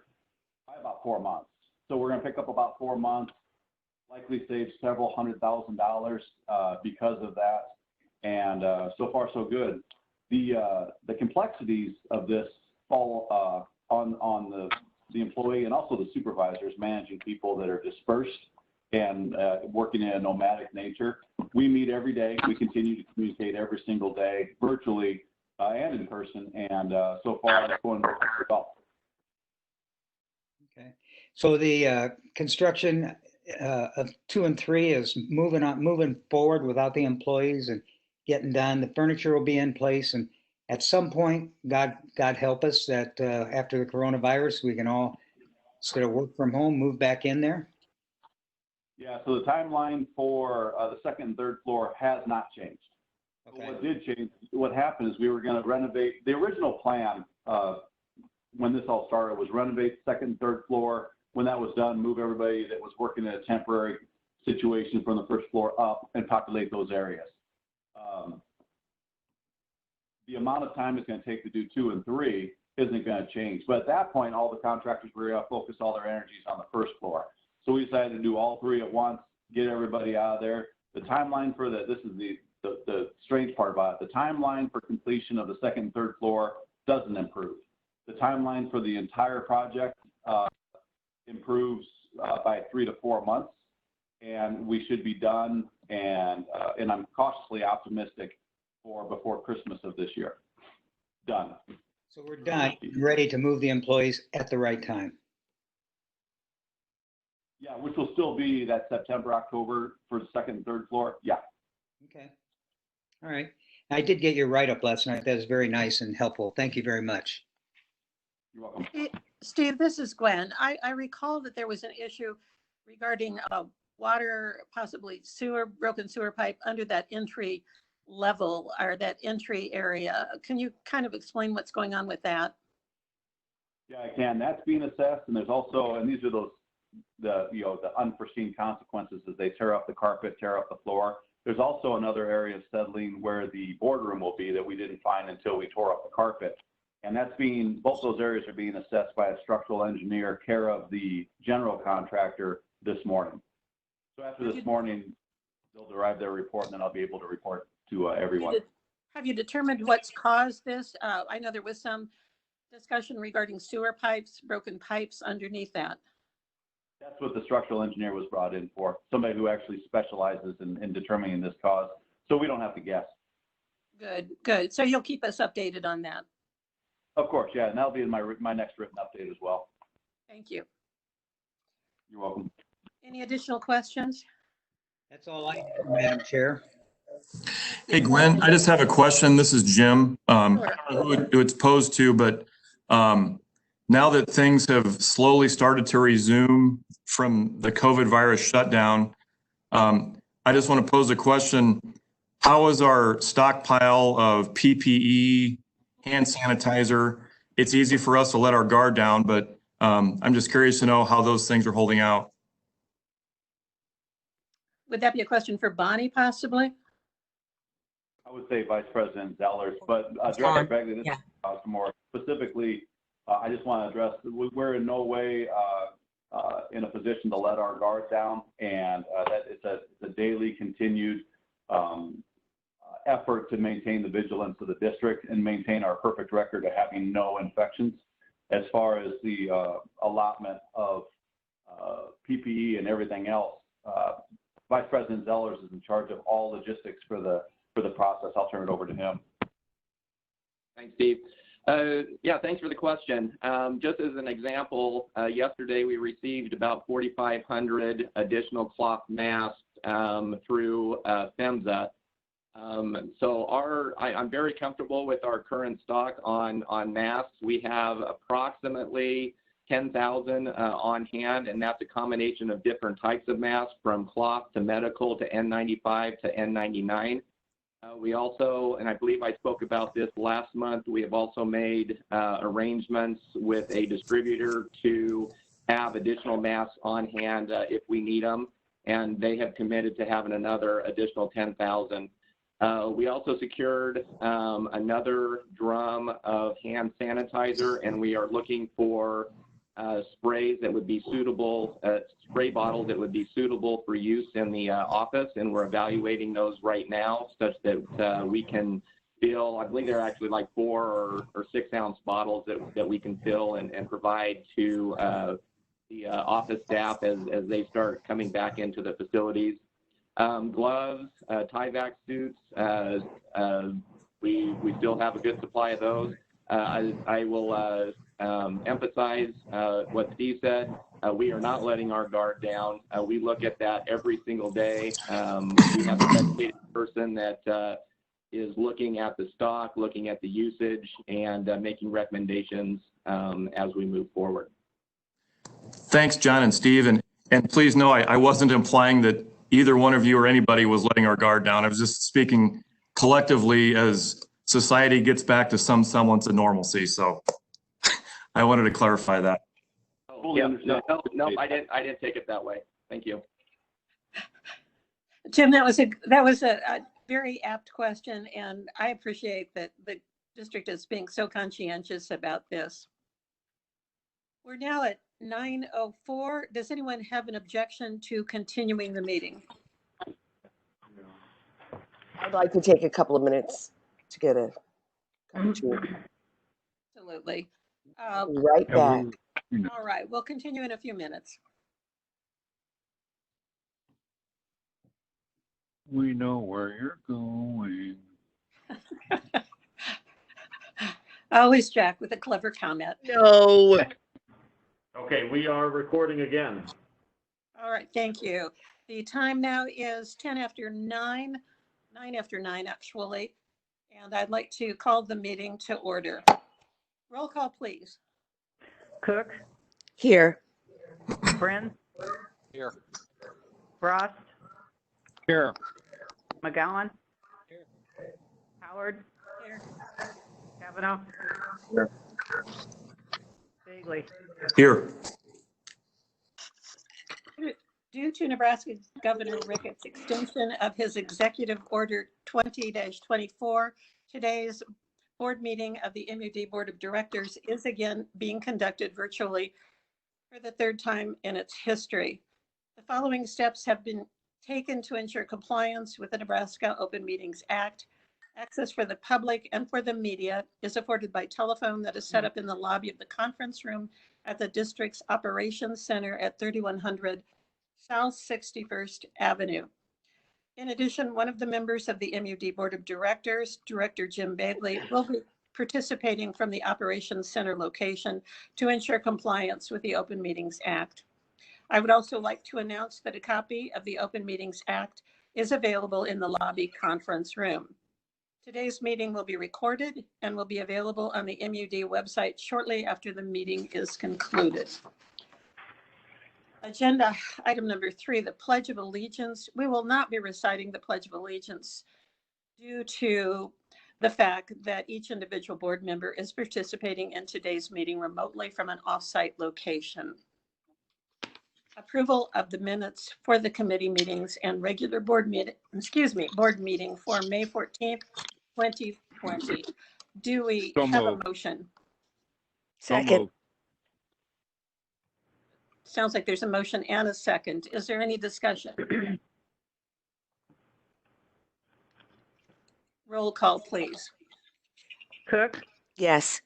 S15: by about 4 months. So we're going to pick up about 4 months, likely save several $100,000 because of that. And so far, so good. The complexities of this fall on the employee and also the supervisors managing people that are dispersed and working in a nomadic nature. We meet every day. We continue to communicate every single day, virtually and in person. And so far, it's going well.
S8: Okay. So the construction of 2 and 3 is moving forward without the employees and getting done. The furniture will be in place, and at some point, God help us that after the coronavirus, we can all, instead of work from home, move back in there.
S15: Yeah, so the timeline for the second and third floor has not changed. Okay. What did change, what happened is we were going to renovate, the original plan when this all started was renovate the second and third floor. When that was done, move everybody that was working in a temporary situation from the first floor up and populate those areas. The amount of time it's going to take to do 2 and 3 isn't going to change. But at that point, all the contractors were going to focus all their energies on the first floor. So we decided to do all 3 at once, get everybody out of there. The timeline for this is the strange part about it. The timeline for completion of the second and third floor doesn't improve. The timeline for the entire project improves by 3 to 4 months, and we should be done. And I'm cautiously optimistic for before Christmas of this year. Done.
S8: So we're done, ready to move the employees at the right time.
S15: Yeah, which will still be that September, October for the second and third floor. Yeah.
S8: Okay. All right. I did get your write-up last night. That was very nice and helpful. Thank you very much.
S15: You're welcome.
S2: Steve, this is Gwen. I recall that there was an issue regarding water, possibly sewer, broken sewer pipe under that entry level or that entry area. Can you kind of explain what's going on with that?
S15: Yeah, I can. That's being assessed, and there's also, and these are the unforeseen consequences as they tear up the carpet, tear up the floor. There's also another area of settling where the boardroom will be that we didn't find until we tore up the carpet. And both those areas are being assessed by a structural engineer, care of the general contractor this morning. So after this morning, they'll derive their report, and then I'll be able to report to everyone.
S2: Have you determined what's caused this? I know there was some discussion regarding sewer pipes, broken pipes underneath that.
S15: That's what the structural engineer was brought in for, somebody who actually specializes in determining this cause, so we don't have to guess.
S2: Good, good. So you'll keep us updated on that.
S15: Of course, yeah, and that'll be in my next written update as well.
S2: Thank you.
S15: You're welcome.
S2: Any additional questions?
S8: That's all I have, Madam Chair.
S16: Hey, Gwen, I just have a question. This is Jim.
S2: Sure.
S16: I don't know who it's posed to, but now that things have slowly started to resume from the COVID virus shutdown, I just want to pose a question. How is our stockpile of PPE, hand sanitizer? It's easy for us to let our guard down, but I'm just curious to know how those things are holding out.
S2: Would that be a question for Bonnie, possibly?
S15: I would say Vice President Zellers, but Director Begley, this is more specifically, I just want to address, we're in no way in a position to let our guard down, and that it's a daily continued effort to maintain the vigilance of the district and maintain our perfect record of having no infections. As far as the allotment of PPE and everything else, Vice President Zellers is in charge of all logistics for the process. I'll turn it over to him.
S5: Thanks, Steve. Yeah, thanks for the question. Just as an example, yesterday we received about 4,500 additional cloth masks through PHMSA. So I'm very comfortable with our current stock on masks. We have approximately 10,000 on hand, and that's a combination of different types of masks, from cloth to medical to N95 to N99. We also, and I believe I spoke about this last month, we have also made arrangements with a distributor to have additional masks on hand if we need them, and they have committed to having another additional 10,000. We also secured another drum of hand sanitizer, and we are looking for sprays that would be suitable, spray bottles that would be suitable for use in the office, and we're evaluating those right now such that we can fill, I believe they're actually like 4 or 6 ounce bottles that we can fill and provide to the office staff as they start coming back into the facilities. Gloves, Tyvek suits, we still have a good supply of those. I will emphasize what Steve said. We are not letting our guard down. We look at that every single day. We have a dedicated person that is looking at the stock, looking at the usage, and making recommendations as we move forward.
S16: Thanks, John and Steve. And please know, I wasn't implying that either one of you or anybody was letting our guard down. I was just speaking collectively as society gets back to some semblance of normalcy. So I wanted to clarify that.
S5: Oh, yeah, no, I didn't take it that way. Thank you.
S2: Jim, that was a very apt question, and I appreciate that the district is being so conscientious about this. We're now at 9:04. Does anyone have an objection to continuing the meeting?
S17: like to take a couple of minutes to get a cup of tea.
S2: Absolutely.
S17: Be right back.
S2: All right, we'll continue in a few minutes.
S18: We know where you're going.
S2: Always Jack with a clever comment.
S17: No.
S1: Okay, we are recording again.
S2: All right, thank you. The time now is 10 after 9, 9 after 9 actually, and I'd like to call the meeting to order. Roll call, please.
S4: Cook,
S17: Here.
S4: Friend,
S3: Here.
S4: Frost,
S18: Here.
S4: McGowan, Howard,
S2: Here.
S4: Kavanaugh,
S18: Here.
S4: Bagley.
S16: Here.
S2: Due to Nebraska Governor Ricketts' extension of his Executive Order 20-24, today's board meeting of the MUD Board of Directors is again being conducted virtually for the third time in its history. The following steps have been taken to ensure compliance with the Nebraska Open Meetings Act. Access for the public and for the media is afforded by telephone that is set up in the lobby of the conference room at the district's operations center at 3100 South 61st Avenue. In addition, one of the members of the MUD Board of Directors, Director Jim Bagley, will be participating from the Operations Center location to ensure compliance with the Open Meetings Act. I would also like to announce that a copy of the Open Meetings Act is available in the lobby conference room. Today's meeting will be recorded and will be available on the MUD website shortly after the meeting is concluded. Agenda item number 3, the Pledge of Allegiance. We will not be reciting the Pledge of Allegiance due to the fact that each individual board member is participating in today's meeting remotely from an off-site location. Approval of the minutes for the committee meetings and regular board meeting for May 14th, 2020. Do we have a motion?
S17: Second.
S2: Sounds like there's a motion and a second. Is there any discussion? Roll call, please.
S4: Cook,
S17: Yes.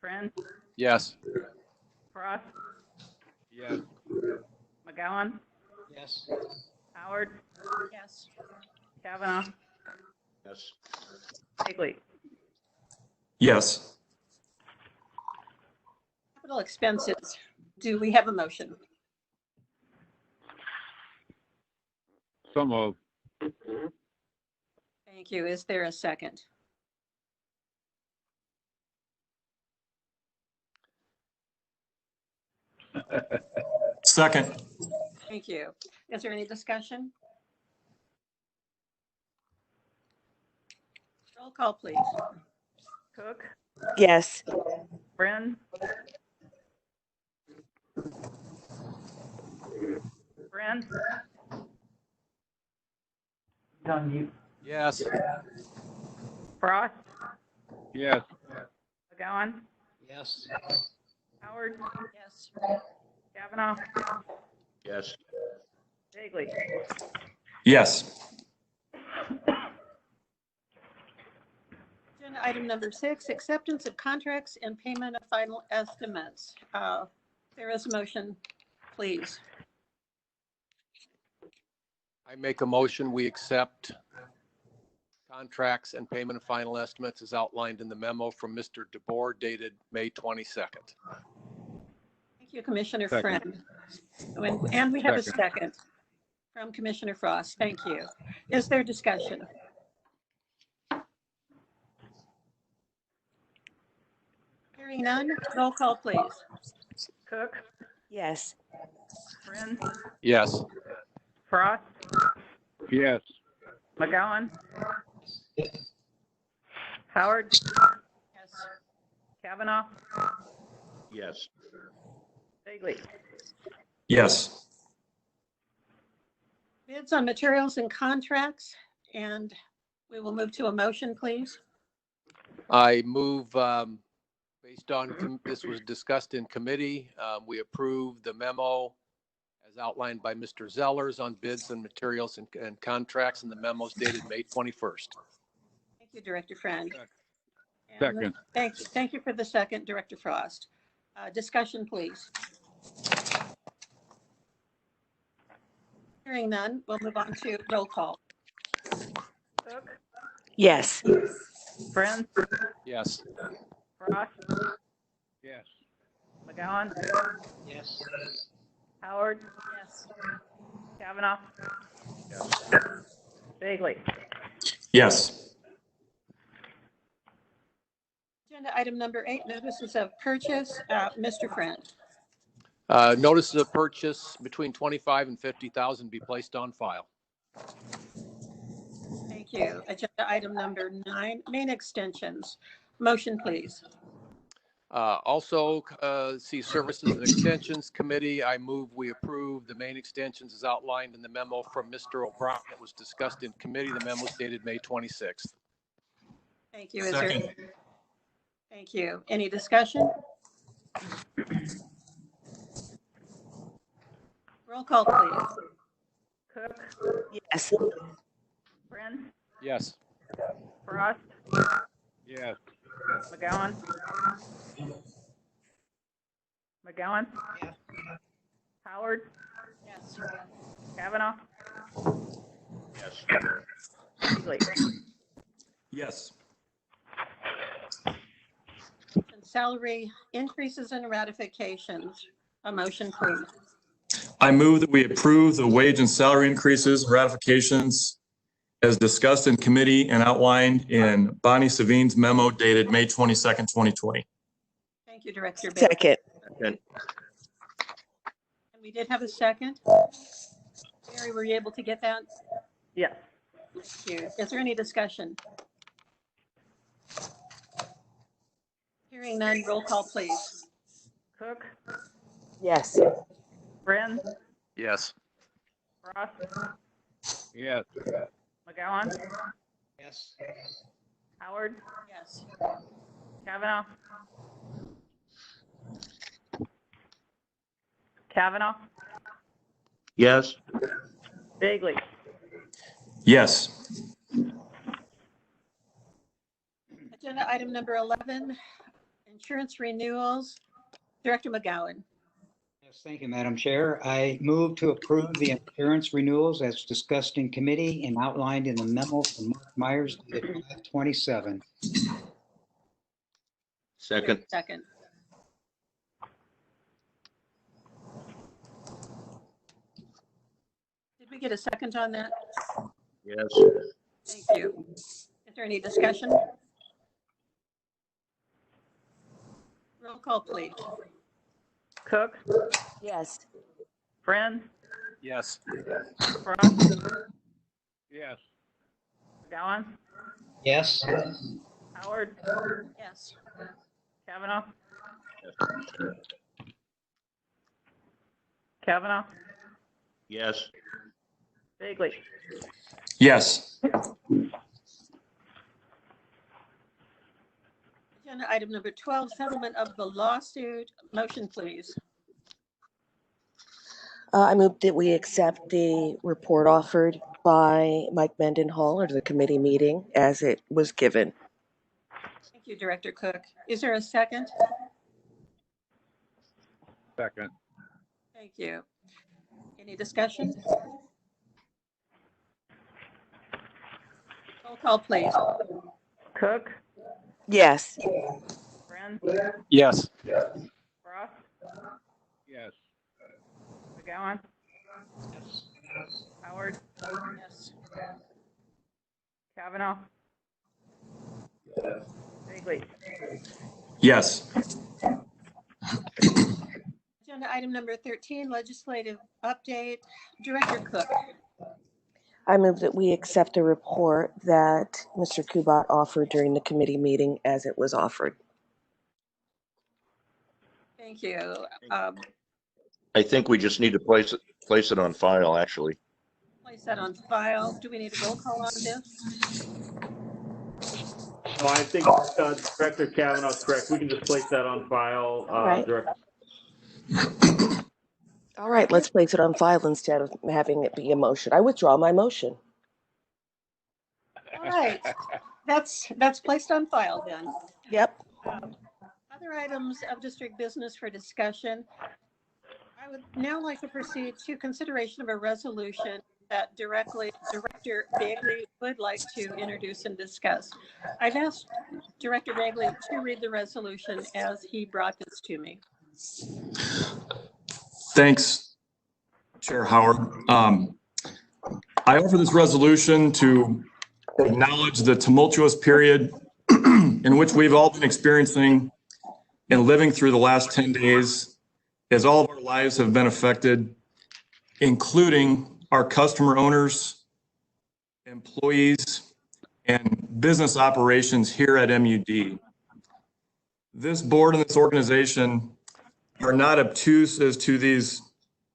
S4: Friend,
S3: Yes.
S4: Frost,
S18: Yes.
S4: McGowan,
S8: Yes.
S4: Howard,
S2: Yes.
S4: Kavanaugh,
S12: Yes.
S4: Bagley.
S16: Yes.
S2: Capital expenses. Do we have a motion?
S18: Some of.
S2: Thank you. Is there a second?
S16: Second.
S2: Thank you. Is there any discussion? Roll call, please.
S4: Cook,
S17: Yes.
S4: Friend, Friend. On mute.
S3: Yes.
S4: Frost,
S18: Yes.
S4: McGowan,
S8: Yes.
S4: Howard,
S2: Yes.
S4: Kavanaugh,
S12: Yes.
S4: Bagley.
S17: Yes.
S2: Agenda item number 6, acceptance of contracts and payment of final estimates. There is a motion, please.
S3: I make a motion, we accept contracts and payment of final estimates as outlined in the memo from Mr. DeBoer dated May 22nd.
S2: Thank you, Commissioner
S18: Second.
S2: Friend. And we have a second from Commissioner Frost. Thank you. Is there discussion? Hearing none, roll call, please.
S4: Cook,
S17: Yes.
S4: Friend,
S3: Yes.
S4: Frost,
S18: Yes.
S4: McGowan, Howard,
S2: Yes.
S4: Kavanaugh,
S12: Yes.
S4: Bagley.
S16: Yes.
S2: Bids on materials and contracts, and we will move to a motion, please.
S3: I move, based on, this was discussed in committee, we approve the memo as outlined by Mr. Zellers on bids and materials and contracts in the memos dated May 21st.
S2: Thank you, Director Friend. And
S18: Second.
S2: Thank you for the second, Director Frost. Discussion, please. Hearing none, we'll move on to roll call.
S4: Cook,
S17: Yes.
S4: Friend,
S3: Yes.
S4: Frost,
S18: Yes.
S4: McGowan,
S8: Yes.
S4: Howard,
S2: Yes.
S4: Kavanaugh, Bagley.
S16: Yes.
S2: Agenda item number 8, notices of purchase. Mr. Friend.
S3: Notices of purchase between 25 and 50,000 be placed on file.
S2: Thank you. Agenda item number 9, main extensions. Motion, please.
S3: Also, see Services and Extensions Committee. I move we approve the main extensions as outlined in the memo from Mr. O'Brien that was discussed in committee. The memo is dated May 26th.
S2: Thank you.
S16: Second.
S2: Thank you. Any discussion? Roll call, please.
S4: Cook,
S17: Yes.
S4: Friend,
S3: Yes.
S4: Frost,
S18: Yes.
S4: McGowan. McGowan. Howard,
S2: Yes.
S4: Kavanaugh,
S12: Yes.
S4: Bagley.
S16: Yes.
S2: And salary increases and ratifications. A motion, please.
S16: I move that we approve the wage and salary increases and ratifications as discussed in committee and outlined in Bonnie Savine's memo dated May 22nd, 2020.
S2: Thank you, Director Bailey.
S17: Second.
S2: And we did have a second. Mary, were you able to get that?
S4: Yes.
S2: Thank you. Is there any discussion? Hearing none, roll call, please.
S4: Cook,
S17: Yes.
S4: Friend,
S3: Yes.
S4: Frost,
S18: Yes.
S4: McGowan,
S8: Yes.
S4: Howard,
S2: Yes.
S4: Kavanaugh. Kavanaugh,
S12: Yes.
S4: Bagley.
S16: Yes.
S2: Agenda item number 11, insurance renewals. Director McGowan.
S8: Yes, thank you, Madam Chair. I move to approve the insurance renewals as discussed in committee and outlined in the memo from Mark Myers dated 5/27.
S12: Second.
S2: Second. Did we get a second on that?
S12: Yes.
S2: Thank you. Is there any discussion? Roll call, please.
S4: Cook,
S17: Yes.
S4: Friend,
S3: Yes.
S4: Frost,
S18: Yes.
S4: McGowan,
S8: Yes.
S4: Howard,
S2: Yes.
S4: Kavanaugh. Kavanaugh,
S12: Yes.
S4: Bagley.
S16: Yes.
S2: Agenda item number 12, settlement of the lawsuit. Motion, please.
S17: I move that we accept the report offered by Mike Mendenhall at the committee meeting as it was given.
S2: Thank you, Director Cook. Is there a second?
S18: Second.
S2: Thank you. Any discussion? Roll call, please.
S4: Cook,
S17: Yes.
S4: Friend,
S3: Yes.
S4: Frost,
S18: Yes.
S4: McGowan, Howard,
S2: Yes.
S4: Kavanaugh, Bagley.
S16: Yes.
S2: Agenda item number 13, legislative update. Director Cook.
S17: I move that we accept the report that Mr. Kubat offered during the committee meeting as it was offered.
S2: Thank you.
S12: I think we just need to place it on file, actually.
S2: Place that on file. Do we need a roll call on this?
S1: No, I think Director Kavanaugh's correct. We can just place that on file.
S17: All right.
S1: Director.
S17: All right, let's place it on file instead of having it be a motion. I withdraw my motion.
S2: All right, that's placed on file then.
S17: Yep.
S2: Other items of district business for discussion. I would now like to proceed to consideration of a resolution that Director Bagley would like to introduce and discuss. I've asked Director Bagley to read the resolution as he brought this to me.
S16: Thanks, Chair Howard. I offer this resolution to acknowledge the tumultuous period in which we've all been experiencing and living through the last 10 days, as all of our lives have been affected, including our customer owners, employees, and business operations here at MUD. This board and this organization are not obtuse as to these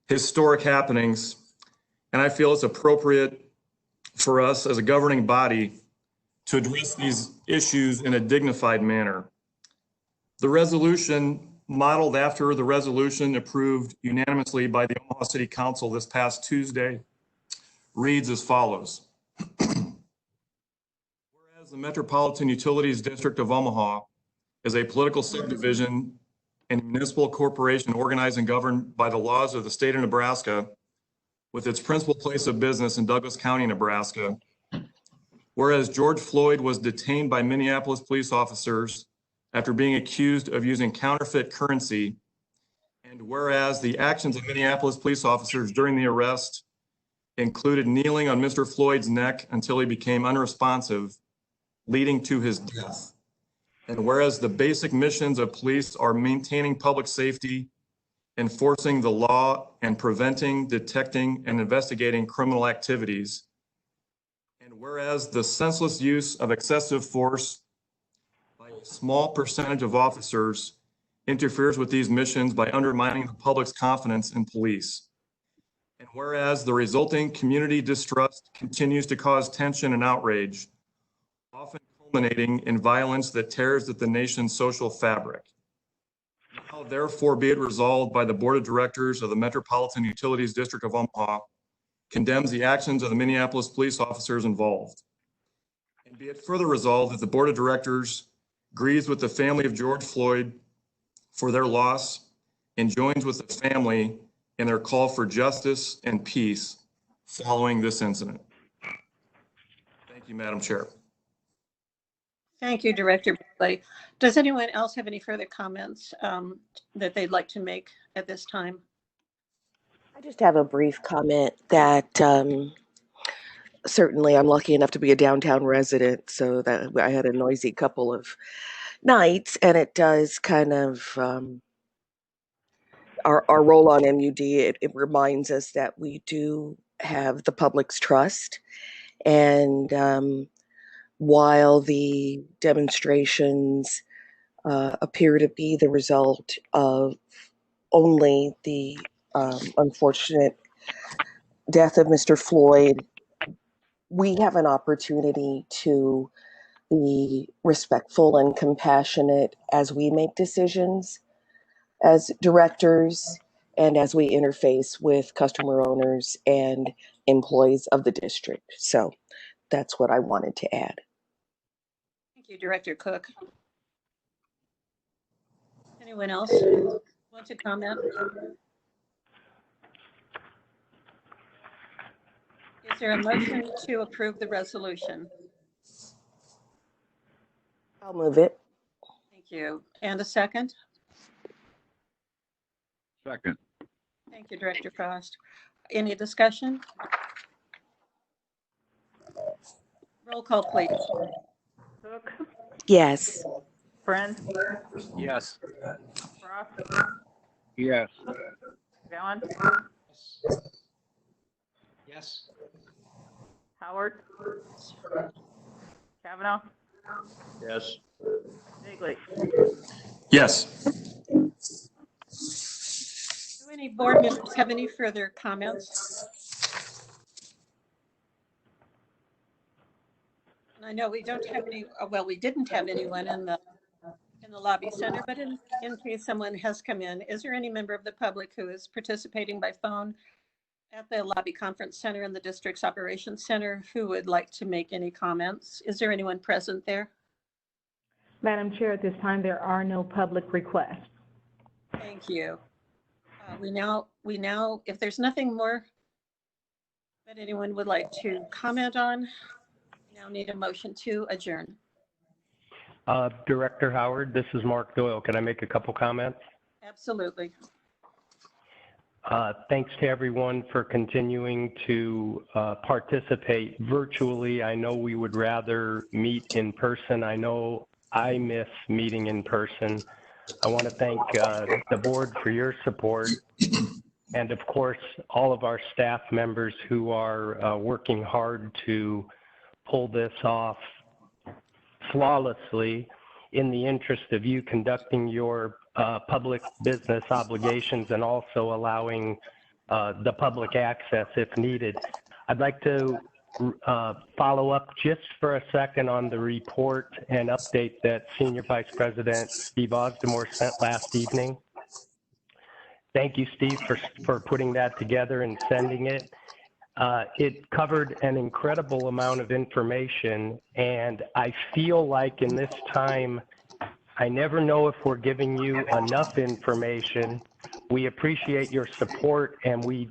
S16: historic happenings, and I feel it's appropriate for us as a governing body to address these issues in a dignified manner. The resolution, modeled after the resolution approved unanimously by the Omaha City Council this past Tuesday, reads as follows. Whereas the Metropolitan Utilities District of Omaha is a political subdivision and municipal corporation organized and governed by the laws of the state of Nebraska, with its principal place of business in Douglas County, Nebraska. Whereas George Floyd was detained by Minneapolis police officers after being accused of using counterfeit currency, and whereas the actions of Minneapolis police officers during the arrest included kneeling on Mr. Floyd's neck until he became unresponsive, leading to his death. And whereas the basic missions of police are maintaining public safety, enforcing the law, and preventing, detecting, and investigating criminal activities. And whereas the senseless use of excessive force by a small percentage of officers interferes with these missions by undermining the public's confidence in police. And whereas the resulting community distrust continues to cause tension and outrage, often culminating in violence that tears at the nation's social fabric. Now, therefore, be it resolved by the Board of Directors of the Metropolitan Utilities District of Omaha, condemns the actions of the Minneapolis police officers involved. And be it further resolved that the Board of Directors grieves with the family of George Floyd for their loss and joins with the family in their call for justice and peace following this incident. Thank you, Madam Chair.
S2: Thank you, Director Bagley. Does anyone else have any further comments that they'd like to make at this time?
S17: I just have a brief comment that certainly I'm lucky enough to be a downtown resident, so that I had a noisy couple of nights, and it does kind of our role on MUD, it reminds us that we do have the public's trust. And while the demonstrations appear to be the result of only the unfortunate death of Mr. Floyd, we have an opportunity to be respectful and compassionate as we make decisions as directors and as we interface with customer owners and employees of the district. So that's what I wanted to add.
S2: Thank you, Director Cook. Anyone else want to comment? Is there a motion to approve the resolution?
S17: I'll move it.
S2: Thank you. And a second?
S18: Second.
S2: Thank you, Director Frost. Any discussion? Roll call, please.
S4: Cook,
S17: Yes.
S4: Friend,
S3: Yes.
S4: Frost,
S18: Yes.
S4: Gowan,
S8: Yes.
S4: Howard, Kavanaugh,
S12: Yes.
S4: Bagley.
S16: Yes.
S2: Do any board members have any further comments? And I know we don't have any, well, we didn't have anyone in in the lobby center, but in case someone has come in, is there any member of the public who is participating by phone at the lobby conference center in the district's operations center who would like to make any comments? Is there anyone present there?
S4: Madam Chair, at this time, there are no public requests.
S2: Thank you. We now, if there's nothing more that anyone would like to comment on, we now need a motion to adjourn.
S19: Director Howard, this is Mark Doyle. Can I make a couple comments?
S2: Absolutely.
S19: Thanks to everyone for continuing to participate virtually. I know we would rather meet in person. I know I miss meeting in person. I want to thank the board for your support, and of course, all of our staff members who are working hard to pull this off flawlessly in the interest of you conducting your public business obligations and also allowing the public access if needed. I'd like to follow up just for a second on the report and update that Senior Vice President Steve Osdemore sent last evening. Thank you, Steve, for putting that together and sending it. It covered an incredible amount of information, and I feel like in this time, I never know if we're giving you enough information. We appreciate your support, and we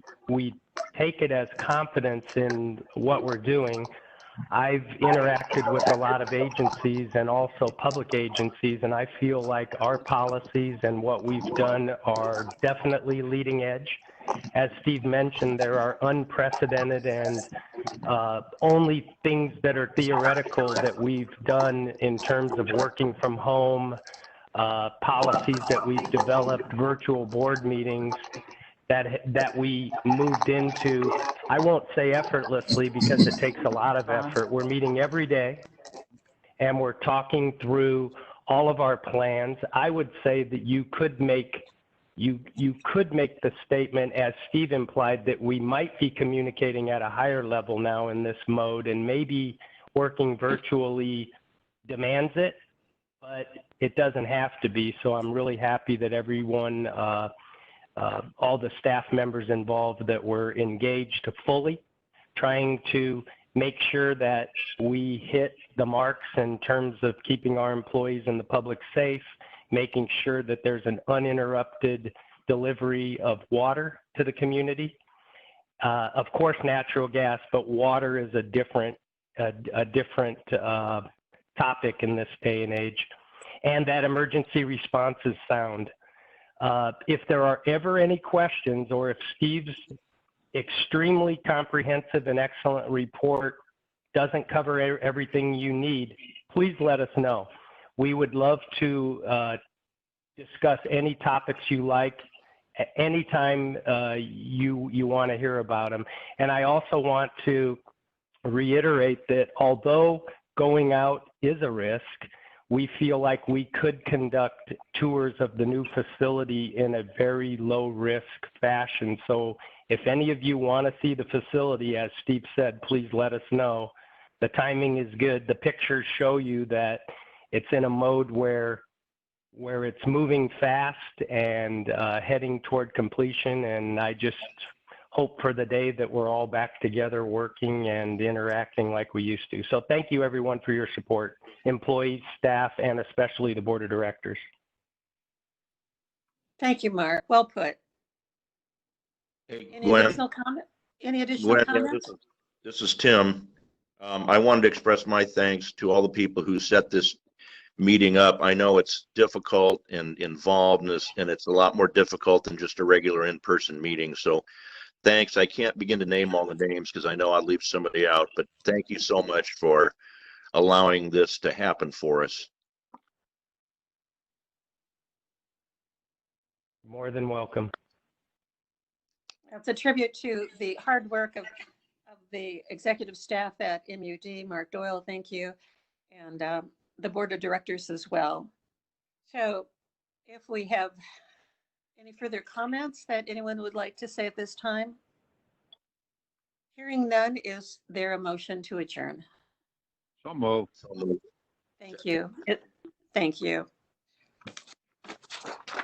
S19: take it as confidence in what we're doing. I've interacted with a lot of agencies and also public agencies, and I feel like our policies and what we've done are definitely leading edge. As Steve mentioned, there are unprecedented and only things that are theoretical that we've done in terms of working from home, policies that we've developed, virtual board meetings that we moved into. I won't say effortlessly because it takes a lot of effort. We're meeting every day and we're talking through all of our plans. I would say that you could make the statement, as Steve implied, that we might be communicating at a higher level now in this mode, and maybe working virtually demands it, but it doesn't have to be. So I'm really happy that everyone, all the staff members involved, that were engaged fully, trying to make sure that we hit the marks in terms of keeping our employees and the public safe, making sure that there's an uninterrupted delivery of water to the community. Of course, natural gas, but water is a different topic in this day and age, and that emergency response is sound. If there are ever any questions, or if Steve's extremely comprehensive and excellent report doesn't cover everything you need, please let us know. We would love to discuss any topics you like, anytime you want to hear about them. And I also want to reiterate that although going out is a risk, we feel like we could conduct tours of the new facility in a very low risk fashion. So if any of you want to see the facility, as Steve said, please let us know. The timing is good. The pictures show you that it's in a mode where it's moving fast and heading toward completion. And I just hope for the day that we're all back together working and interacting like we used to. So thank you everyone for your support, employees, staff, and especially the board of directors.
S2: Thank you, Mark. Well put.
S12: Hey,
S2: Any
S12: Gwen,
S2: additional comment? Any additional
S12: Gwen,
S2: comments?
S12: this is Tim. I wanted to express my thanks to all the people who set this meeting up. I know it's difficult and involved, and it's a lot more difficult than just a regular in-person meeting. So thanks. I can't begin to name all the names because I know I'll leave somebody out, but thank you so much for allowing this to happen for us.
S19: More than welcome.
S2: That's a tribute to the hard work of the executive staff at MUD. Mark Doyle, thank you. And the board of directors as well. So if we have any further comments that anyone would like to say at this time? Hearing none, is there a motion to adjourn?
S18: So moved.
S2: Thank you. Thank you.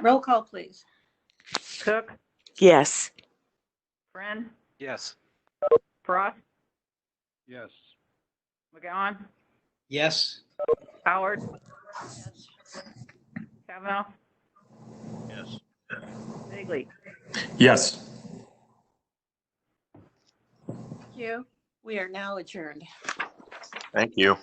S2: Roll call, please.
S20: Cook,
S17: Yes.
S20: Friend,
S3: Yes.
S20: Frost,
S18: Yes.
S20: McGowan,
S8: Yes.
S20: Howard, Kavanaugh,
S12: Yes.
S20: Bagley.
S16: Yes.
S2: Thank you. We are now adjourned.
S12: Thank you.